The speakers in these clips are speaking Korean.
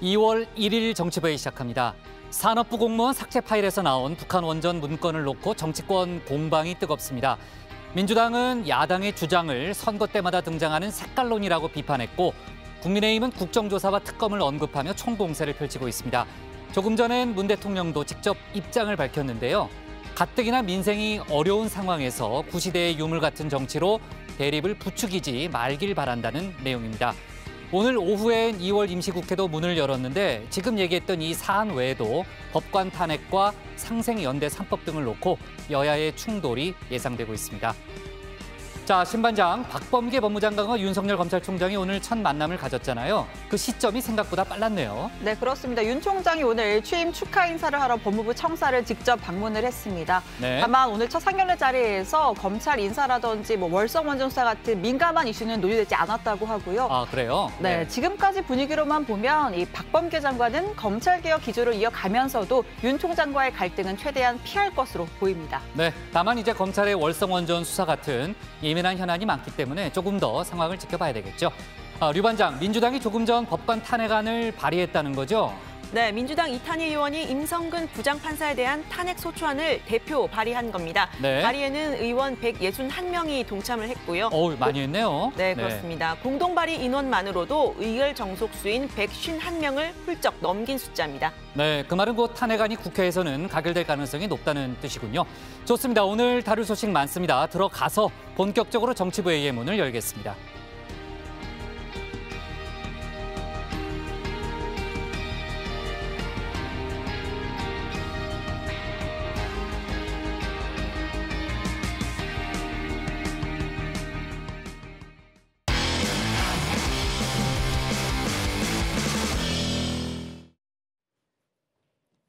2월 1일 정치부회 시작합니다. 산업부 공무원 삭제 파일에서 나온 북한 원전 문건을 놓고 정치권 공방이 뜨겁습니다. 민주당은 야당의 주장을 선거 때마다 등장하는 색깔론이라고 비판했고, 국민의힘은 국정조사와 특검을 언급하며 총공세를 펼치고 있습니다. 조금 전엔 문 대통령도 직접 입장을 밝혔는데요. 가뜩이나 민생이 어려운 상황에서 구시대의 유물 같은 정치로 대립을 부추기지 말길 바란다는 내용입니다. 오늘 오후엔 2월 임시국회도 문을 열었는데 지금 얘기했던 이 사안 외에도 법관 탄핵과 상생연대 3법 등을 놓고 여야의 충돌이 예상되고 있습니다. 자, 신반장 박범계 법무장관과 윤석열 검찰총장이 오늘 첫 만남을 가졌잖아요. 그 시점이 생각보다 빨랐네요. 네, 그렇습니다. 윤 총장이 오늘 취임 축하 인사를 하러 법무부 청사를 직접 방문을 했습니다. 네. 다만 오늘 첫 상견례 자리에서 검찰 인사라든지 월성 원전 수사 같은 민감한 이슈는 논의되지 않았다고 하고요. 아, 그래요? 네, 지금까지 분위기로만 보면 이 박범계 장관은 검찰개혁 기조를 이어가면서도 윤 총장과의 갈등은 최대한 피할 것으로 보입니다. 네, 다만 이제 검찰의 월성 원전 수사 같은 예민한 현안이 많기 때문에 조금 더 상황을 지켜봐야 되겠죠. 류 반장, 민주당이 조금 전 법관 탄핵안을 발의했다는 거죠? 네, 민주당 이탄희 의원이 임성근 부장판사에 대한 탄핵 소추안을 대표 발의한 겁니다. 네. 발의에는 의원 161명이 동참을 했고요. 많이 했네요. 네, 그렇습니다. 공동 발의 인원만으로도 의결 정속수인 151명을 훌쩍 넘긴 숫자입니다. 네, 그 말은 곧 탄핵안이 국회에서는 가결될 가능성이 높다는 뜻이군요. 좋습니다. 오늘 다룰 소식 많습니다. 들어가서 본격적으로 정치부회의 문을 열겠습니다.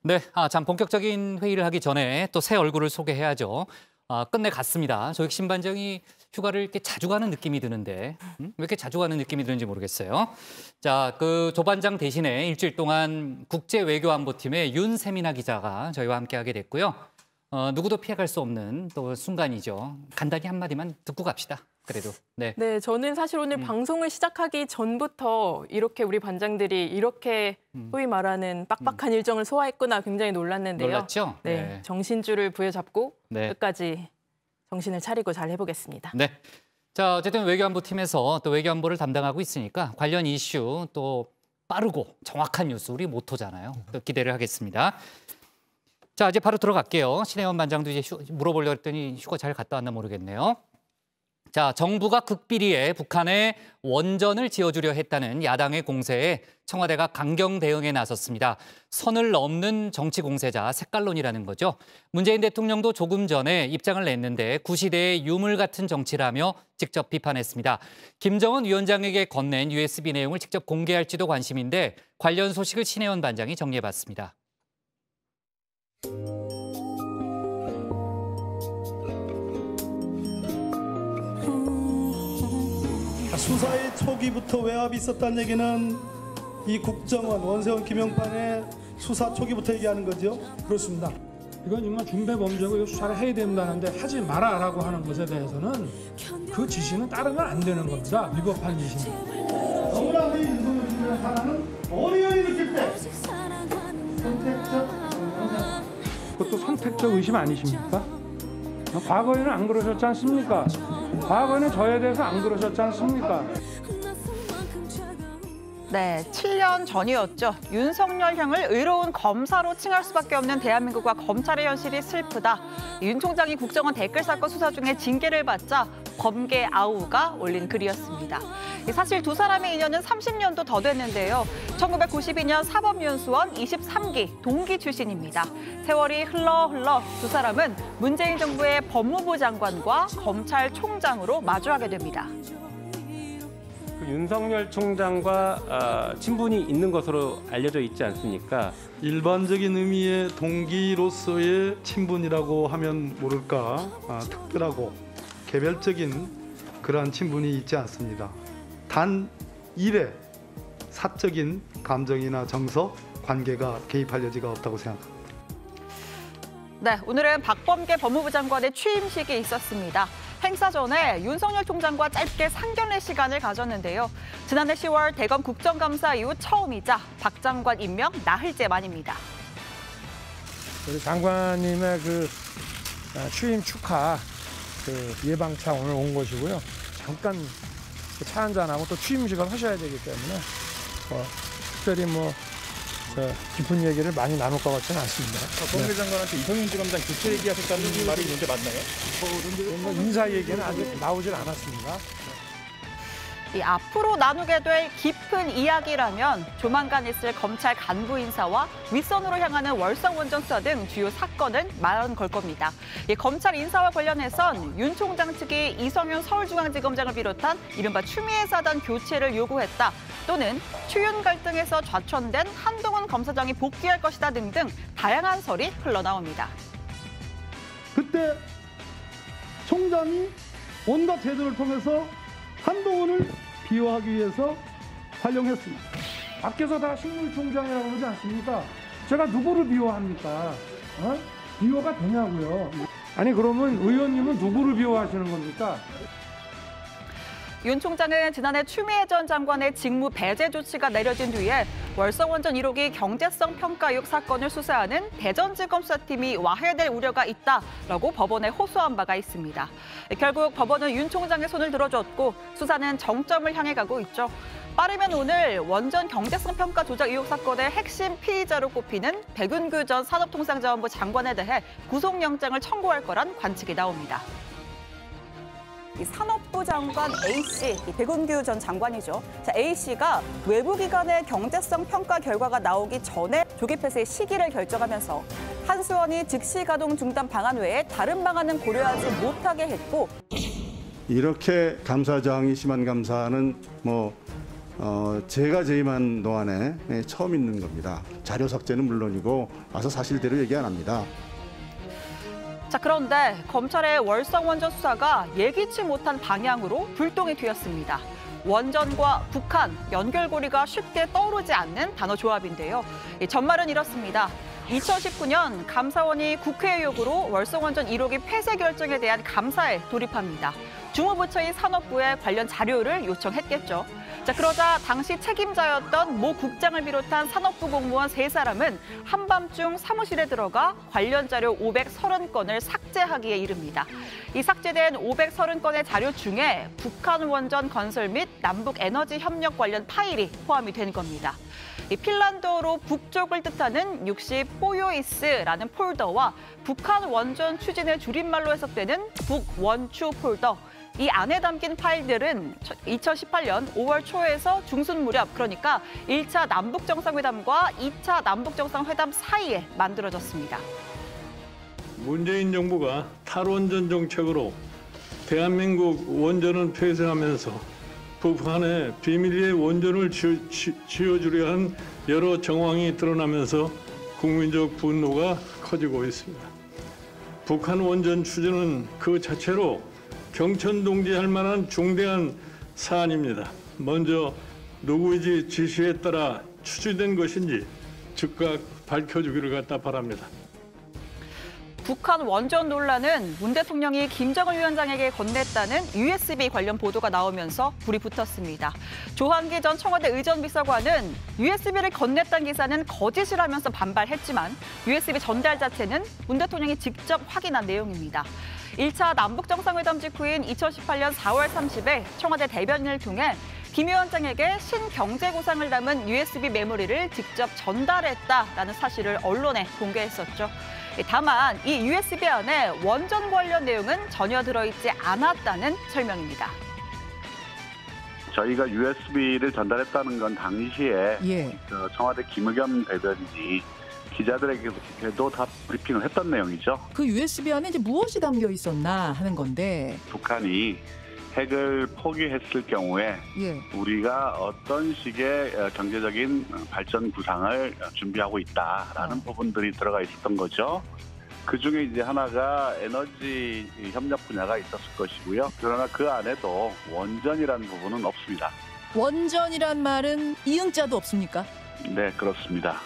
네, 참 본격적인 회의를 하기 전에 또 새 얼굴을 소개해야죠. 끝내 갔습니다. 조익 신반장이 휴가를 이렇게 자주 가는 느낌이 드는데 왜 이렇게 자주 가는 느낌이 드는지 모르겠어요. 자, 그 조 반장 대신에 일주일 동안 국제외교안보팀의 윤세민아 기자가 저희와 함께하게 됐고요. 누구도 피해갈 수 없는 또 순간이죠. 간단히 한마디만 듣고 갑시다. 그래도. 네, 저는 사실 오늘 방송을 시작하기 전부터 이렇게 우리 반장들이 이렇게 소위 말하는 빡빡한 일정을 소화했구나 굉장히 놀랐는데요. 놀랐죠? 네, 정신줄을 부여잡고 네. 끝까지 정신을 차리고 잘 해보겠습니다. 네. 자, 어쨌든 외교안보팀에서 또 외교안보를 담당하고 있으니까 관련 이슈 또 빠르고 정확한 뉴스 우리 모토잖아요. 또 기대를 하겠습니다. 자, 이제 바로 들어갈게요. 신혜원 반장도 이제 물어보려고 했더니 휴가 잘 갔다 왔나 모르겠네요. 자, 정부가 극비리에 북한에 원전을 지어주려 했다는 야당의 공세에 청와대가 강경 대응에 나섰습니다. 선을 넘는 정치 공세자 색깔론이라는 거죠. 문재인 대통령도 조금 전에 입장을 냈는데 구시대의 유물 같은 정치라며 직접 비판했습니다. 김정은 위원장에게 건넨 USB 내용을 직접 공개할지도 관심인데 관련 소식을 신혜원 반장이 정리해봤습니다. 수사의 초기부터 외압이 있었다는 얘기는 이 국정원, 원세훈, 김용판의 수사 초기부터 얘기하는 거죠? 그렇습니다. 이건 정말 중대범죄고 이거 수사를 해야 된다는데 하지 마라라고 하는 것에 대해서는 그 지시는 따르면 안 되는 겁니다. 위법한 지시입니다. 억울하게 윤석열 주변의 사람은 어려움이 느낄 때 선택적 그것도 선택적 의심 아니십니까? 과거에는 안 그러셨지 않습니까? 과거에는 저에 대해서 안 그러셨지 않습니까? 네, 7년 전이었죠. 윤석열 형을 의로운 검사로 칭할 수밖에 없는 대한민국과 검찰의 현실이 슬프다. 윤 총장이 국정원 댓글 사건 수사 중에 징계를 받자 범계 아우가 올린 글이었습니다. 사실 두 사람의 인연은 30년도 더 됐는데요. 1992년 사법연수원 23기 동기 출신입니다. 세월이 흘러 두 사람은 문재인 정부의 법무부 장관과 검찰총장으로 마주하게 됩니다. 그 윤석열 총장과 친분이 있는 것으로 알려져 있지 않습니까? 일반적인 의미의 동기로서의 친분이라고 하면 모를까 특별하고 개별적인 그러한 친분이 있지 않습니다. 단 일의 사적인 감정이나 정서, 관계가 개입할 여지가 없다고 생각합니다. 네, 오늘은 박범계 법무부 장관의 취임식이 있었습니다. 행사 전에 윤석열 총장과 짧게 상견례 시간을 가졌는데요. 지난해 10월 대검 국정감사 이후 처음이자 박 장관 임명 나흘째 만입니다. 우리 장관님의 취임 축하 예방차 오늘 온 것이고요. 잠깐 차 한잔하고 또 취임식을 하셔야 되기 때문에 특별히 깊은 얘기를 많이 나눌 것 같지는 않습니다. 법무부 장관한테 이성윤 지검장 교체 얘기하셨다는 말이 있는데 맞나요? 인사 얘기는 아직 나오질 않았습니다. 앞으로 나누게 될 깊은 이야기라면 조만간 있을 검찰 간부 인사와 윗선으로 향하는 월성원전 수사 등 주요 사건은 마련 걸 겁니다. 검찰 인사와 관련해선 윤 총장 측이 이성윤 서울중앙지검장을 비롯한 이른바 추미애 사단 교체를 요구했다. 또는 추윤 갈등에서 좌천된 한동훈 검사장이 복귀할 것이다 등등 다양한 설이 흘러나옵니다. 그때 총장이 온갖 제도를 통해서 한동훈을 비호하기 위해서 활용했습니다. 밖에서 다 식물총장이라고 그러지 않습니까? 제가 누구를 비호합니까? 비호가 되냐고요. 아니 그러면 의원님은 누구를 비호하시는 겁니까? 윤 총장은 지난해 추미애 전 장관의 직무 배제 조치가 내려진 뒤에 월성원전 1호기 경제성 평가 의혹 사건을 수사하는 대전지검 수사팀이 와해될 우려가 있다라고 법원에 호소한 바가 있습니다. 결국 법원은 윤 총장의 손을 들어줬고 수사는 정점을 향해 가고 있죠. 빠르면 오늘 원전 경제성 평가 조작 의혹 사건의 핵심 피의자로 꼽히는 백운규 전 산업통상자원부 장관에 대해 구속영장을 청구할 거란 관측이 나옵니다. 산업부 장관 A씨, 백운규 전 장관이죠. A씨가 외부기관의 경제성 평가 결과가 나오기 전에 조기 폐쇄의 시기를 결정하면서 한수원이 즉시 가동 중단 방안 외에 다른 방안은 고려하지 못하게 했고 이렇게 감사장이 심한 감사는 제가 재임한 동안에 처음 있는 겁니다. 자료 삭제는 물론이고 와서 사실대로 얘기 안 합니다. 그런데 검찰의 월성원전 수사가 예기치 못한 방향으로 불똥이 튀었습니다. 원전과 북한, 연결고리가 쉽게 떠오르지 않는 단어 조합인데요. 전말은 이렇습니다. 2019년 감사원이 국회 요구로 월성원전 1호기 폐쇄 결정에 대한 감사에 돌입합니다. 주무부처인 산업부에 관련 자료를 요청했겠죠. 그러자 당시 책임자였던 모 국장을 비롯한 산업부 공무원 3사람은 한밤중 사무실에 들어가 관련 자료 530건을 삭제하기에 이릅니다. 이 삭제된 530건의 자료 중에 북한 원전 건설 및 남북 에너지 협력 관련 파일이 포함이 된 겁니다. 핀란드어로 북쪽을 뜻하는 64포요이스라는 폴더와 북한 원전 추진의 줄임말로 해석되는 북원추 폴더, 이 안에 담긴 파일들은 2018년 5월 초에서 중순 무렵, 그러니까 1차 남북정상회담과 2차 남북정상회담 사이에 만들어졌습니다. 문재인 정부가 탈원전 정책으로 대한민국 원전을 폐쇄하면서 북한에 비밀리에 원전을 지어주려 한 여러 정황이 드러나면서 국민적 분노가 커지고 있습니다. 북한 원전 추진은 그 자체로 경천동지할 만한 중대한 사안입니다. 먼저 누구의 지시에 따라 추진된 것인지 즉각 밝혀주기를 갖다 바랍니다. 북한 원전 논란은 문 대통령이 김정은 위원장에게 건넸다는 USB 관련 보도가 나오면서 불이 붙었습니다. 조한기 전 청와대 의전비서관은 USB를 건넸다는 기사는 거짓이라면서 반발했지만 USB 전달 자체는 문 대통령이 직접 확인한 내용입니다. 1차 남북정상회담 직후인 2018년 4월 30일 청와대 대변인을 통해 김 위원장에게 신경제구상을 담은 USB 메모리를 직접 전달했다라는 사실을 언론에 공개했었죠. 다만 이 USB 안에 원전 관련 내용은 전혀 들어있지 않았다는 설명입니다. 저희가 USB를 전달했다는 건 당시에 청와대 김의겸 대변인이 기자들에게도 다 브리핑을 했던 내용이죠. 그 USB 안에 이제 무엇이 담겨 있었나 하는 건데 북한이 핵을 포기했을 경우에 우리가 어떤 식의 경제적인 발전 구상을 준비하고 있다라는 부분들이 들어가 있었던 거죠. 그중에 이제 하나가 에너지 협력 분야가 있었을 것이고요. 그러나 그 안에도 원전이라는 부분은 없습니다. 원전이란 말은 이응자도 없습니까? 네, 그렇습니다.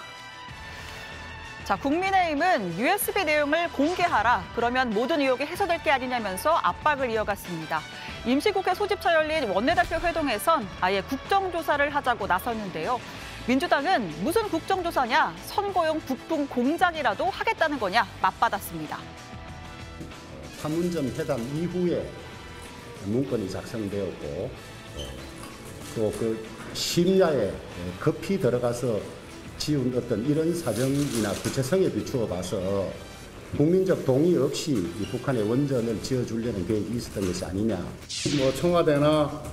자, 국민의힘은 USB 내용을 공개하라. 그러면 모든 의혹이 해소될 게 아니냐면서 압박을 이어갔습니다. 임시국회 소집차 열린 원내대표 회동에선 아예 국정조사를 하자고 나섰는데요. 민주당은 무슨 국정조사냐, 선거용 부품 공작이라도 하겠다는 거냐 맞받았습니다. 판문점 회담 이후에 문건이 작성되었고 또 그 심야에 급히 들어가서 지은 어떤 이런 사정이나 구체성에 비추어 봐서 국민적 동의 없이 이 북한의 원전을 지어주려는 계획이 있었던 것이 아니냐. 뭐 청와대나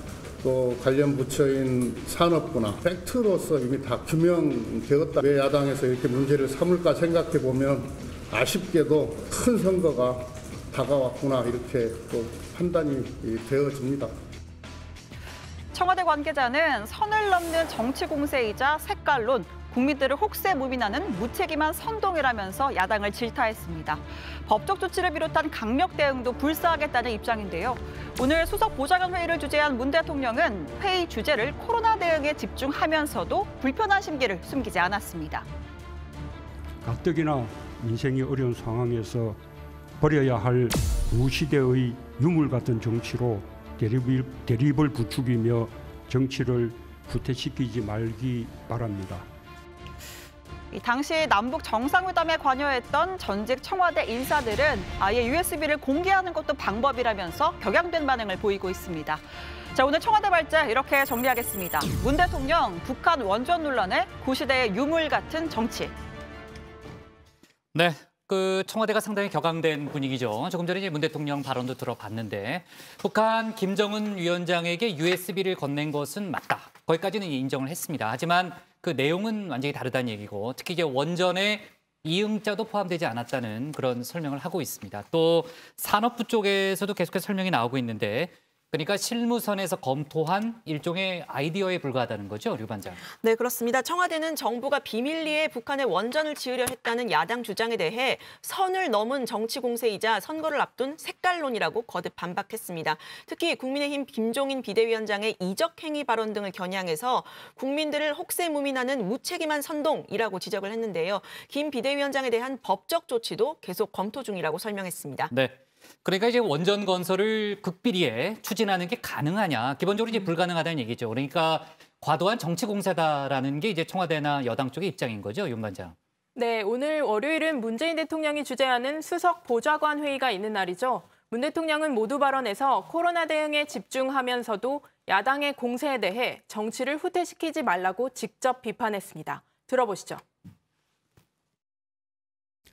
또 관련 부처인 산업부나 팩트로서 이미 다 규명되었다. 왜 야당에서 이렇게 문제를 삼을까 생각해 보면 아쉽게도 큰 선거가 다가왔구나 이렇게 또 판단이 되어집니다. 청와대 관계자는 선을 넘는 정치 공세이자 색깔론, 국민들을 혹세무민하는 무책임한 선동이라면서 야당을 질타했습니다. 법적 조치를 비롯한 강력 대응도 불사하겠다는 입장인데요. 오늘 수석 보좌관 회의를 주재한 문 대통령은 회의 주제를 코로나 대응에 집중하면서도 불편한 심기를 숨기지 않았습니다. 가뜩이나 민생이 어려운 상황에서 버려야 할 우시대의 유물 같은 정치로 대립을 부추기며 정치를 후퇴시키지 말기 바랍니다. 당시 남북 정상회담에 관여했던 전직 청와대 인사들은 아예 USB를 공개하는 것도 방법이라면서 격양된 반응을 보이고 있습니다. 자, 오늘 청와대 발제 이렇게 정리하겠습니다. 문 대통령, 북한 원전 논란에 구시대의 유물 같은 정치. 네. 청와대가 상당히 격앙된 분위기죠. 조금 전에 이제 문 대통령 발언도 들어봤는데 북한 김정은 위원장에게 USB를 건넨 것은 맞다. 거기까지는 인정을 했습니다. 하지만 그 내용은 완전히 다르다는 얘기고 특히 이제 원전에 이응자도 포함되지 않았다는 그런 설명을 하고 있습니다. 또 산업부 쪽에서도 계속해서 설명이 나오고 있는데 그러니까 실무선에서 검토한 일종의 아이디어에 불과하다는 거죠, 류 반장. 네, 그렇습니다. 청와대는 정부가 비밀리에 북한에 원전을 지으려 했다는 야당 주장에 대해 선을 넘은 정치 공세이자 선거를 앞둔 색깔론이라고 거듭 반박했습니다. 특히 국민의힘 김종인 비대위원장의 이적 행위 발언 등을 겨냥해서 국민들을 혹세무민하는 무책임한 선동이라고 지적을 했는데요. 김 비대위원장에 대한 법적 조치도 계속 검토 중이라고 설명했습니다. 네. 그러니까 이제 원전 건설을 극비리에 추진하는 게 가능하냐. 기본적으로 이제 불가능하다는 얘기죠. 그러니까 과도한 정치 공세다라는 게 이제 청와대나 여당 쪽의 입장인 거죠, 윤 반장. 네, 오늘 월요일은 문재인 대통령이 주재하는 수석 보좌관 회의가 있는 날이죠. 문 대통령은 모두 발언에서 코로나 대응에 집중하면서도 야당의 공세에 대해 정치를 후퇴시키지 말라고 직접 비판했습니다. 들어보시죠.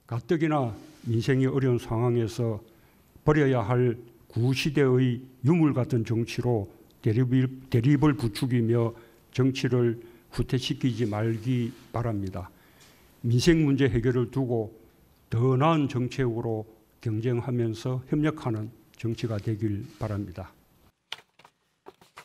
가뜩이나 민생이 어려운 상황에서 버려야 할 구시대의 유물 같은 정치로 대립을 부추기며 정치를 후퇴시키지 말기 바랍니다. 민생 문제 해결을 두고 더 나은 정책으로 경쟁하면서 협력하는 정치가 되길 바랍니다.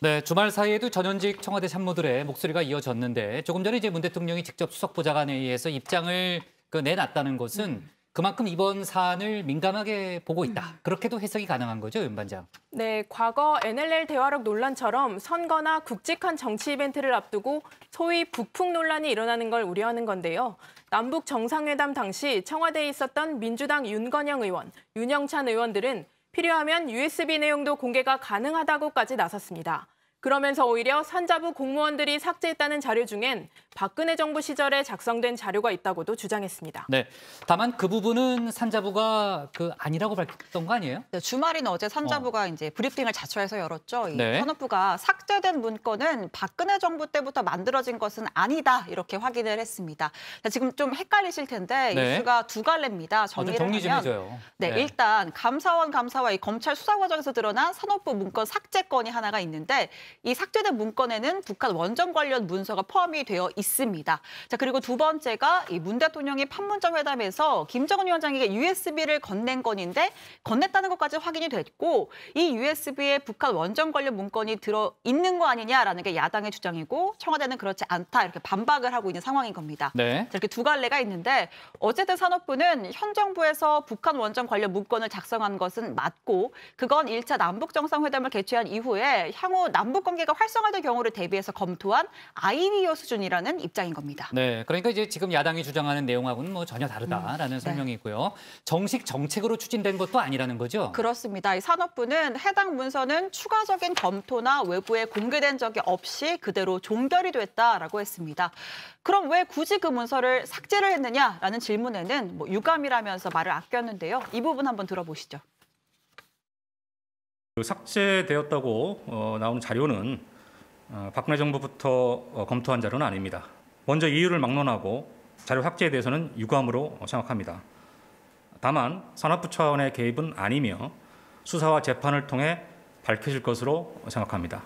네, 주말 사이에도 전현직 청와대 참모들의 목소리가 이어졌는데 조금 전에 이제 문 대통령이 직접 수석 보좌관에 의해서 입장을 내놨다는 것은 그만큼 이번 사안을 민감하게 보고 있다. 그렇게도 해석이 가능한 거죠, 윤 반장. 네, 과거 NLL 대화록 논란처럼 선거나 굵직한 정치 이벤트를 앞두고 소위 북풍 논란이 일어나는 걸 우려하는 건데요. 남북 정상회담 당시 청와대에 있었던 민주당 윤건영 의원, 윤영찬 의원들은 필요하면 USB 내용도 공개가 가능하다고까지 나섰습니다. 그러면서 오히려 산자부 공무원들이 삭제했다는 자료 중엔 박근혜 정부 시절에 작성된 자료가 있다고도 주장했습니다. 네, 다만 그 부분은 산자부가 아니라고 밝혔던 거 아니에요? 네, 주말인 어제 산자부가 이제 브리핑을 자처해서 열었죠. 네. 산업부가 삭제된 문건은 박근혜 정부 때부터 만들어진 것은 아니다 이렇게 확인을 했습니다. 지금 좀 헷갈리실 텐데 네. 이슈가 두 갈래입니다. 정리 좀 해줘요. 네, 일단 감사와 이 검찰 수사 과정에서 드러난 산업부 문건 삭제 건이 하나가 있는데 이 삭제된 문건에는 북한 원전 관련 문서가 포함이 되어 있습니다. 자, 그리고 두 번째가 이 문 대통령이 판문점 회담에서 김정은 위원장에게 USB를 건넨 건인데 건넸다는 것까지 확인이 됐고 이 USB에 북한 원전 관련 문건이 들어 있는 거 아니냐라는 게 야당의 주장이고 청와대는 그렇지 않다 이렇게 반박을 하고 있는 상황인 겁니다. 네. 자, 이렇게 두 갈래가 있는데 어쨌든 산업부는 현 정부에서 북한 원전 관련 문건을 작성한 것은 맞고 그건 1차 남북 정상회담을 개최한 이후에 향후 남북 남북 관계가 활성화될 경우를 대비해서 검토한 아이디어 수준이라는 입장인 겁니다. 네, 그러니까 이제 지금 야당이 주장하는 내용하고는 뭐 전혀 다르다라는 설명이고요. 정식 정책으로 추진된 것도 아니라는 거죠? 그렇습니다. 이 산업부는 해당 문서는 추가적인 검토나 외부에 공개된 적이 없이 그대로 종결이 됐다라고 했습니다. 그럼 왜 굳이 그 문서를 삭제를 했느냐라는 질문에는 뭐 유감이라면서 말을 아꼈는데요. 이 부분 한번 들어보시죠. 삭제되었다고 나오는 자료는 박근혜 정부부터 검토한 자료는 아닙니다. 먼저 이유를 막론하고 자료 삭제에 대해서는 유감으로 생각합니다. 다만 산업부 차원의 개입은 아니며 수사와 재판을 통해 밝혀질 것으로 생각합니다.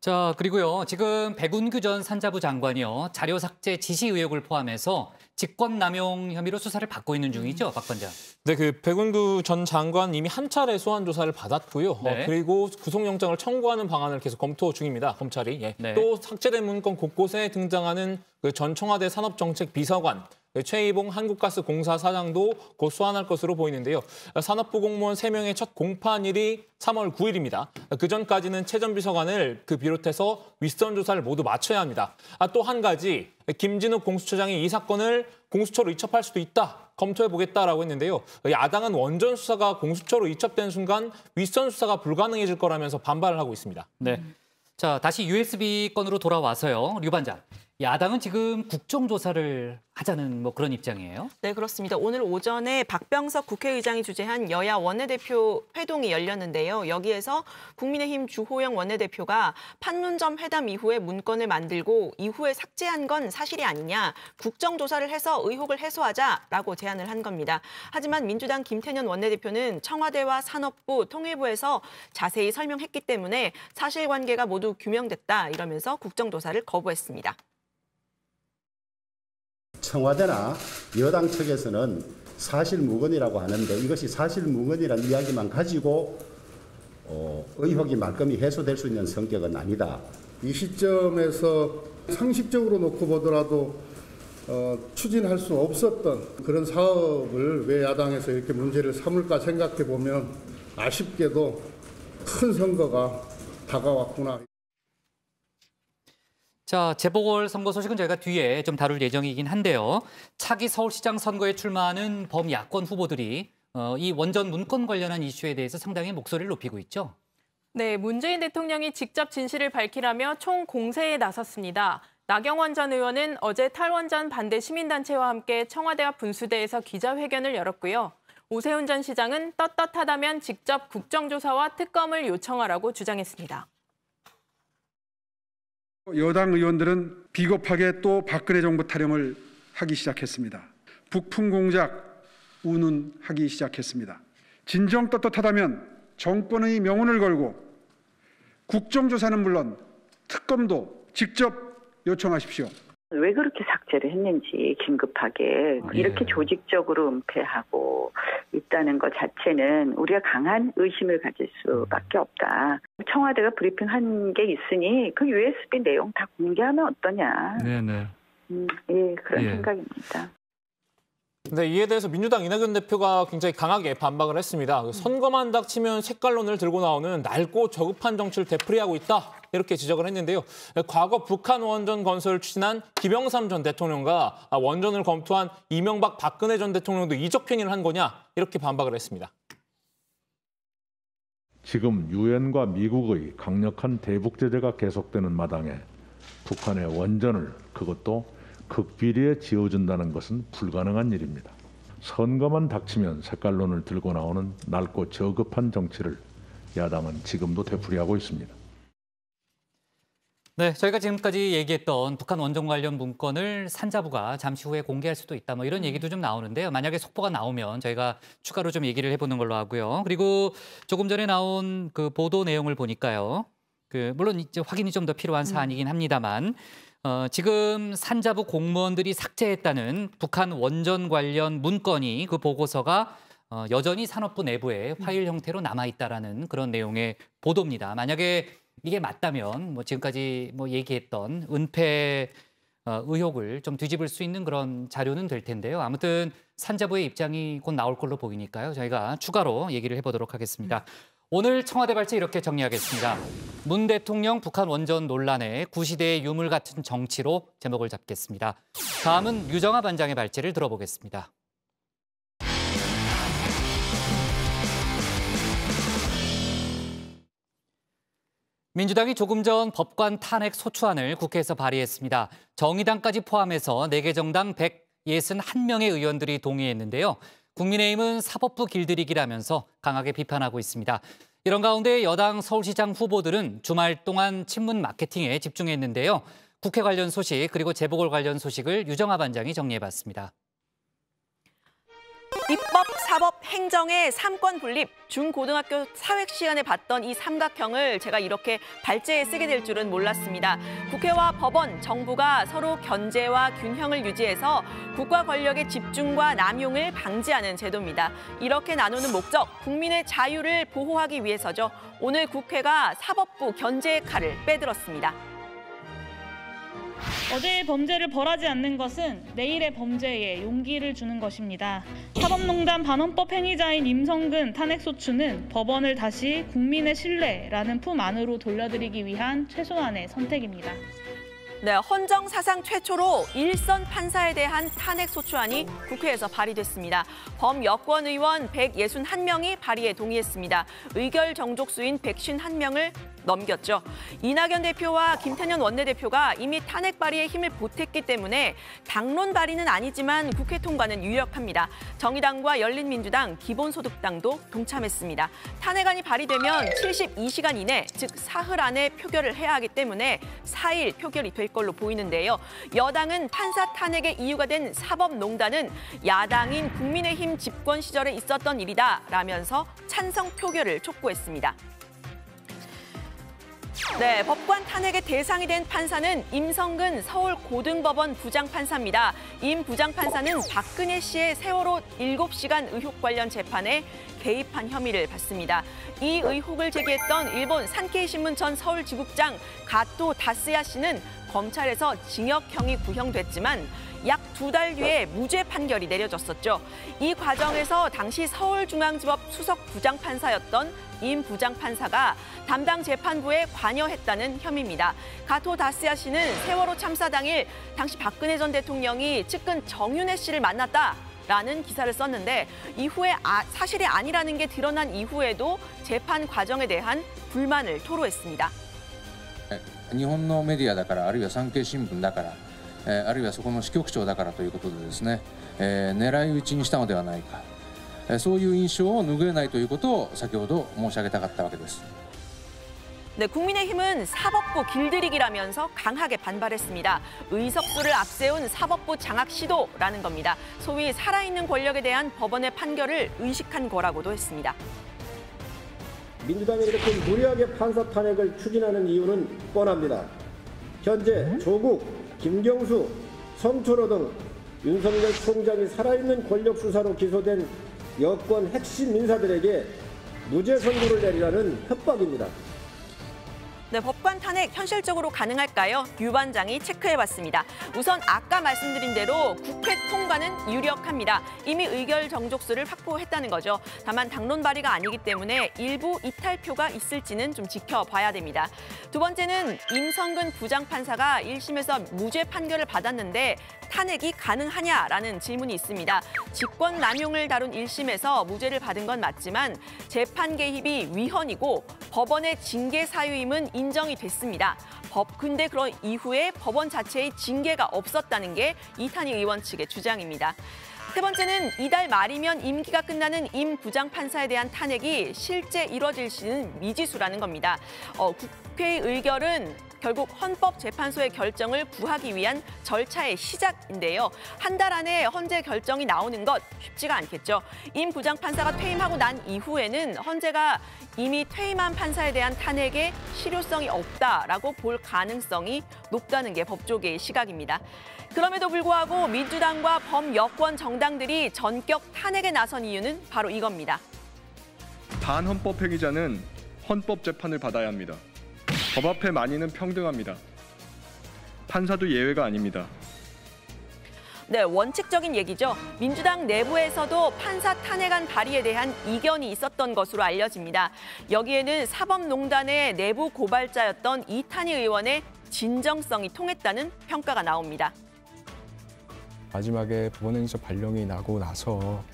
자, 그리고요. 지금 백운규 전 산자부 장관이요. 자료 삭제 지시 의혹을 포함해서 직권남용 혐의로 수사를 받고 있는 중이죠, 박 관장. 네, 그 백운규 전 장관 이미 한 차례 소환 조사를 받았고요. 네. 그리고 구속영장을 청구하는 방안을 계속 검토 중입니다, 검찰이. 예. 네. 또 삭제된 문건 곳곳에 등장하는 그 전 청와대 산업정책비서관, 최이봉 한국가스공사 사장도 곧 소환할 것으로 보이는데요. 산업부 공무원 3명의 첫 공판일이 3월 9일입니다. 그전까지는 최 전 비서관을 비롯해서 윗선 조사를 모두 마쳐야 합니다. 또 한 가지, 김진욱 공수처장이 이 사건을 공수처로 이첩할 수도 있다, 검토해보겠다라고 했는데요. 야당은 원전 수사가 공수처로 이첩된 순간 윗선 수사가 불가능해질 거라면서 반발을 하고 있습니다. 네. 자, 다시 USB 건으로 돌아와서요. 류 반장. 야당은 지금 국정조사를 하자는 뭐 그런 입장이에요? 네, 그렇습니다. 오늘 오전에 박병석 국회의장이 주재한 여야 원내대표 회동이 열렸는데요. 여기에서 국민의힘 주호영 원내대표가 판문점 회담 이후에 문건을 만들고 이후에 삭제한 건 사실이 아니냐, 국정조사를 해서 의혹을 해소하자라고 제안을 한 겁니다. 하지만 민주당 김태년 원내대표는 청와대와 산업부, 통일부에서 자세히 설명했기 때문에 사실관계가 모두 규명됐다 이러면서 국정조사를 거부했습니다. 청와대나 여당 측에서는 사실무근이라고 하는데 이것이 사실무근이라는 이야기만 가지고 의혹이 말끔히 해소될 수 있는 성격은 아니다. 이 시점에서 상식적으로 놓고 보더라도 추진할 수 없었던 그런 사업을 왜 야당에서 이렇게 문제를 삼을까 생각해 보면 아쉽게도 큰 선거가 다가왔구나. 자, 재보궐선거 소식은 저희가 뒤에 좀 다룰 예정이긴 한데요. 차기 서울시장 선거에 출마하는 범야권 후보들이 이 원전 문건 관련한 이슈에 대해서 상당히 목소리를 높이고 있죠. 네, 문재인 대통령이 직접 진실을 밝히라며 총공세에 나섰습니다. 나경원 전 의원은 어제 탈원전 반대 시민단체와 함께 청와대와 분수대에서 기자회견을 열었고요. 오세훈 전 시장은 떳떳하다면 직접 국정조사와 특검을 요청하라고 주장했습니다. 여당 의원들은 비겁하게 또 박근혜 정부 타령을 하기 시작했습니다. 북풍 공작 운운하기 시작했습니다. 진정 떳떳하다면 정권의 명운을 걸고 국정조사는 물론 특검도 직접 요청하십시오. 왜 그렇게 삭제를 했는지 긴급하게 이렇게 조직적으로 은폐하고 있다는 것 자체는 우리가 강한 의심을 가질 수밖에 없다. 청와대가 브리핑한 게 있으니 그 USB 내용 다 공개하면 어떠냐. 네네. 그런 생각입니다. 네, 이에 대해서 민주당 이낙연 대표가 굉장히 강하게 반박을 했습니다. 선거만 닥치면 색깔론을 들고 나오는 낡고 저급한 정치를 되풀이하고 있다, 이렇게 지적을 했는데요. 과거 북한 원전 건설을 추진한 김영삼 전 대통령과 원전을 검토한 이명박 박근혜 전 대통령도 이적 행위를 한 거냐, 이렇게 반박을 했습니다. 지금 유엔과 미국의 강력한 대북 제재가 계속되는 마당에 북한의 원전을, 그것도 극비리에 지어준다는 것은 불가능한 일입니다. 선거만 닥치면 색깔론을 들고 나오는 낡고 저급한 정치를 야당은 지금도 되풀이하고 있습니다. 네, 저희가 지금까지 얘기했던 북한 원전 관련 문건을 산자부가 잠시 후에 공개할 수도 있다, 뭐 이런 얘기도 좀 나오는데요. 만약에 속보가 나오면 저희가 추가로 좀 얘기를 해보는 걸로 하고요. 그리고 조금 전에 나온 그 보도 내용을 보니까요. 물론 이제 확인이 좀 더 필요한 사안이긴 합니다만, 지금 산자부 공무원들이 삭제했다는 북한 원전 관련 문건이, 그 보고서가 여전히 산업부 내부에 파일 형태로 남아있다라는 그런 내용의 보도입니다. 만약에 이게 맞다면 뭐 지금까지 뭐 얘기했던 은폐 의혹을 좀 뒤집을 수 있는 그런 자료는 될 텐데요. 아무튼 산자부의 입장이 곧 나올 걸로 보이니까요. 저희가 추가로 얘기를 해보도록 하겠습니다. 오늘 청와대 발제 이렇게 정리하겠습니다. 문 대통령 북한 원전 논란에 구시대의 유물 같은 정치로 제목을 잡겠습니다. 다음은 유정아 반장의 발제를 들어보겠습니다. 민주당이 조금 전 법관 탄핵 소추안을 국회에서 발의했습니다. 정의당까지 포함해서 4개 정당 161명의 의원들이 동의했는데요. 국민의힘은 사법부 길들이기라면서 강하게 비판하고 있습니다. 이런 가운데 여당 서울시장 후보들은 주말 동안 친문 마케팅에 집중했는데요. 국회 관련 소식 그리고 재보궐 관련 소식을 유정아 반장이 정리해봤습니다. 입법, 사법, 행정의 삼권 분립, 중고등학교 사회 시간에 봤던 이 삼각형을 제가 이렇게 발제에 쓰게 될 줄은 몰랐습니다. 국회와 법원, 정부가 서로 견제와 균형을 유지해서 국가 권력의 집중과 남용을 방지하는 제도입니다. 이렇게 나누는 목적, 국민의 자유를 보호하기 위해서죠. 오늘 국회가 사법부 견제의 칼을 빼들었습니다. 어제의 범죄를 벌하지 않는 것은 내일의 범죄에 용기를 주는 것입니다. 사법농단 반헌법 행위자인 임성근 탄핵소추는 법원을 다시 국민의 신뢰라는 품 안으로 돌려드리기 위한 최소한의 선택입니다. 네, 헌정 사상 최초로 일선 판사에 대한 탄핵 소추안이 국회에서 발의됐습니다. 범여권 의원 161명이 발의에 동의했습니다. 의결 정족수인 151명을 넘겼죠. 이낙연 대표와 김태년 원내대표가 이미 탄핵 발의에 힘을 보탰기 때문에 당론 발의는 아니지만 국회 통과는 유력합니다. 정의당과 열린민주당, 기본소득당도 동참했습니다. 탄핵안이 발의되면 72시간 이내, 즉 사흘 안에 표결을 해야 하기 때문에 4일 표결이 될 걸로 보이는데요. 여당은 판사 탄핵의 이유가 된 사법농단은 야당인 국민의힘 집권 시절에 있었던 일이다라면서 찬성 표결을 촉구했습니다. 네, 법관 탄핵의 대상이 된 판사는 임성근 서울고등법원 부장판사입니다. 임 부장판사는 박근혜 씨의 세월호 7시간 의혹 관련 재판에 개입한 혐의를 받습니다. 이 의혹을 제기했던 일본 산케이 신문 전 서울지국장 가토 다스야 씨는 검찰에서 징역형이 구형됐지만 약 2달 뒤에 무죄 판결이 내려졌었죠. 이 과정에서 당시 서울중앙지법 수석 부장판사였던 임 부장판사가 담당 재판부에 관여했다는 혐의입니다. 가토 다스야 씨는 세월호 참사 당일 당시 박근혜 전 대통령이 측근 정윤회 씨를 만났다라는 기사를 썼는데 이후에 사실이 아니라는 게 드러난 이후에도 재판 과정에 대한 불만을 토로했습니다. 日本のメディアだからあるいは産経新聞だからあるいはそこの支局長だからということでですね狙い撃ちにしたのではないかそういう印象を拭えないということを先ほど申し上げたかったわけです。 네, 국민의힘은 사법부 길들이기라면서 강하게 반발했습니다. 의석수를 앞세운 사법부 장악 시도라는 겁니다. 소위 살아있는 권력에 대한 법원의 판결을 의식한 거라고도 했습니다. 민주당이 이렇게 무리하게 판사 탄핵을 추진하는 이유는 뻔합니다. 현재 조국, 김경수, 성철호 등 윤석열 총장이 살아있는 권력 수사로 기소된 여권 핵심 인사들에게 무죄 선고를 내리라는 협박입니다. 네, 법관 탄핵 현실적으로 가능할까요? 유 반장이 체크해봤습니다. 우선 아까 말씀드린 대로 국회 통과는 유력합니다. 이미 의결 정족수를 확보했다는 거죠. 다만 당론 발의가 아니기 때문에 일부 이탈표가 있을지는 좀 지켜봐야 됩니다. 두 번째는 임성근 부장판사가 1심에서 무죄 판결을 받았는데 탄핵이 가능하냐라는 질문이 있습니다. 직권 남용을 다룬 1심에서 무죄를 받은 건 맞지만 재판 개입이 위헌이고 법원의 징계 사유임은 인정이 됐습니다. 근데 그런 이후에 법원 자체의 징계가 없었다는 게 이탄희 의원 측의 주장입니다. 세 번째는 이달 말이면 임기가 끝나는 임 부장판사에 대한 탄핵이 실제 이뤄질지는 미지수라는 겁니다. 국회의 의결은 결국 헌법재판소의 결정을 구하기 위한 절차의 시작인데요. 한 달 안에 헌재 결정이 나오는 것 쉽지가 않겠죠. 임 부장판사가 퇴임하고 난 이후에는 헌재가 이미 퇴임한 판사에 대한 탄핵에 실효성이 없다라고 볼 가능성이 높다는 게 법조계의 시각입니다. 그럼에도 불구하고 민주당과 범여권 정당들이 전격 탄핵에 나선 이유는 바로 이겁니다. 반헌법 행위자는 헌법 재판을 받아야 합니다. 법 앞에 만인은 평등합니다. 판사도 예외가 아닙니다. 네, 원칙적인 얘기죠. 민주당 내부에서도 판사 탄핵안 발의에 대한 이견이 있었던 것으로 알려집니다. 여기에는 사법농단의 내부 고발자였던 이탄희 의원의 진정성이 통했다는 평가가 나옵니다. 마지막에 법원행정 발령이 나고 나서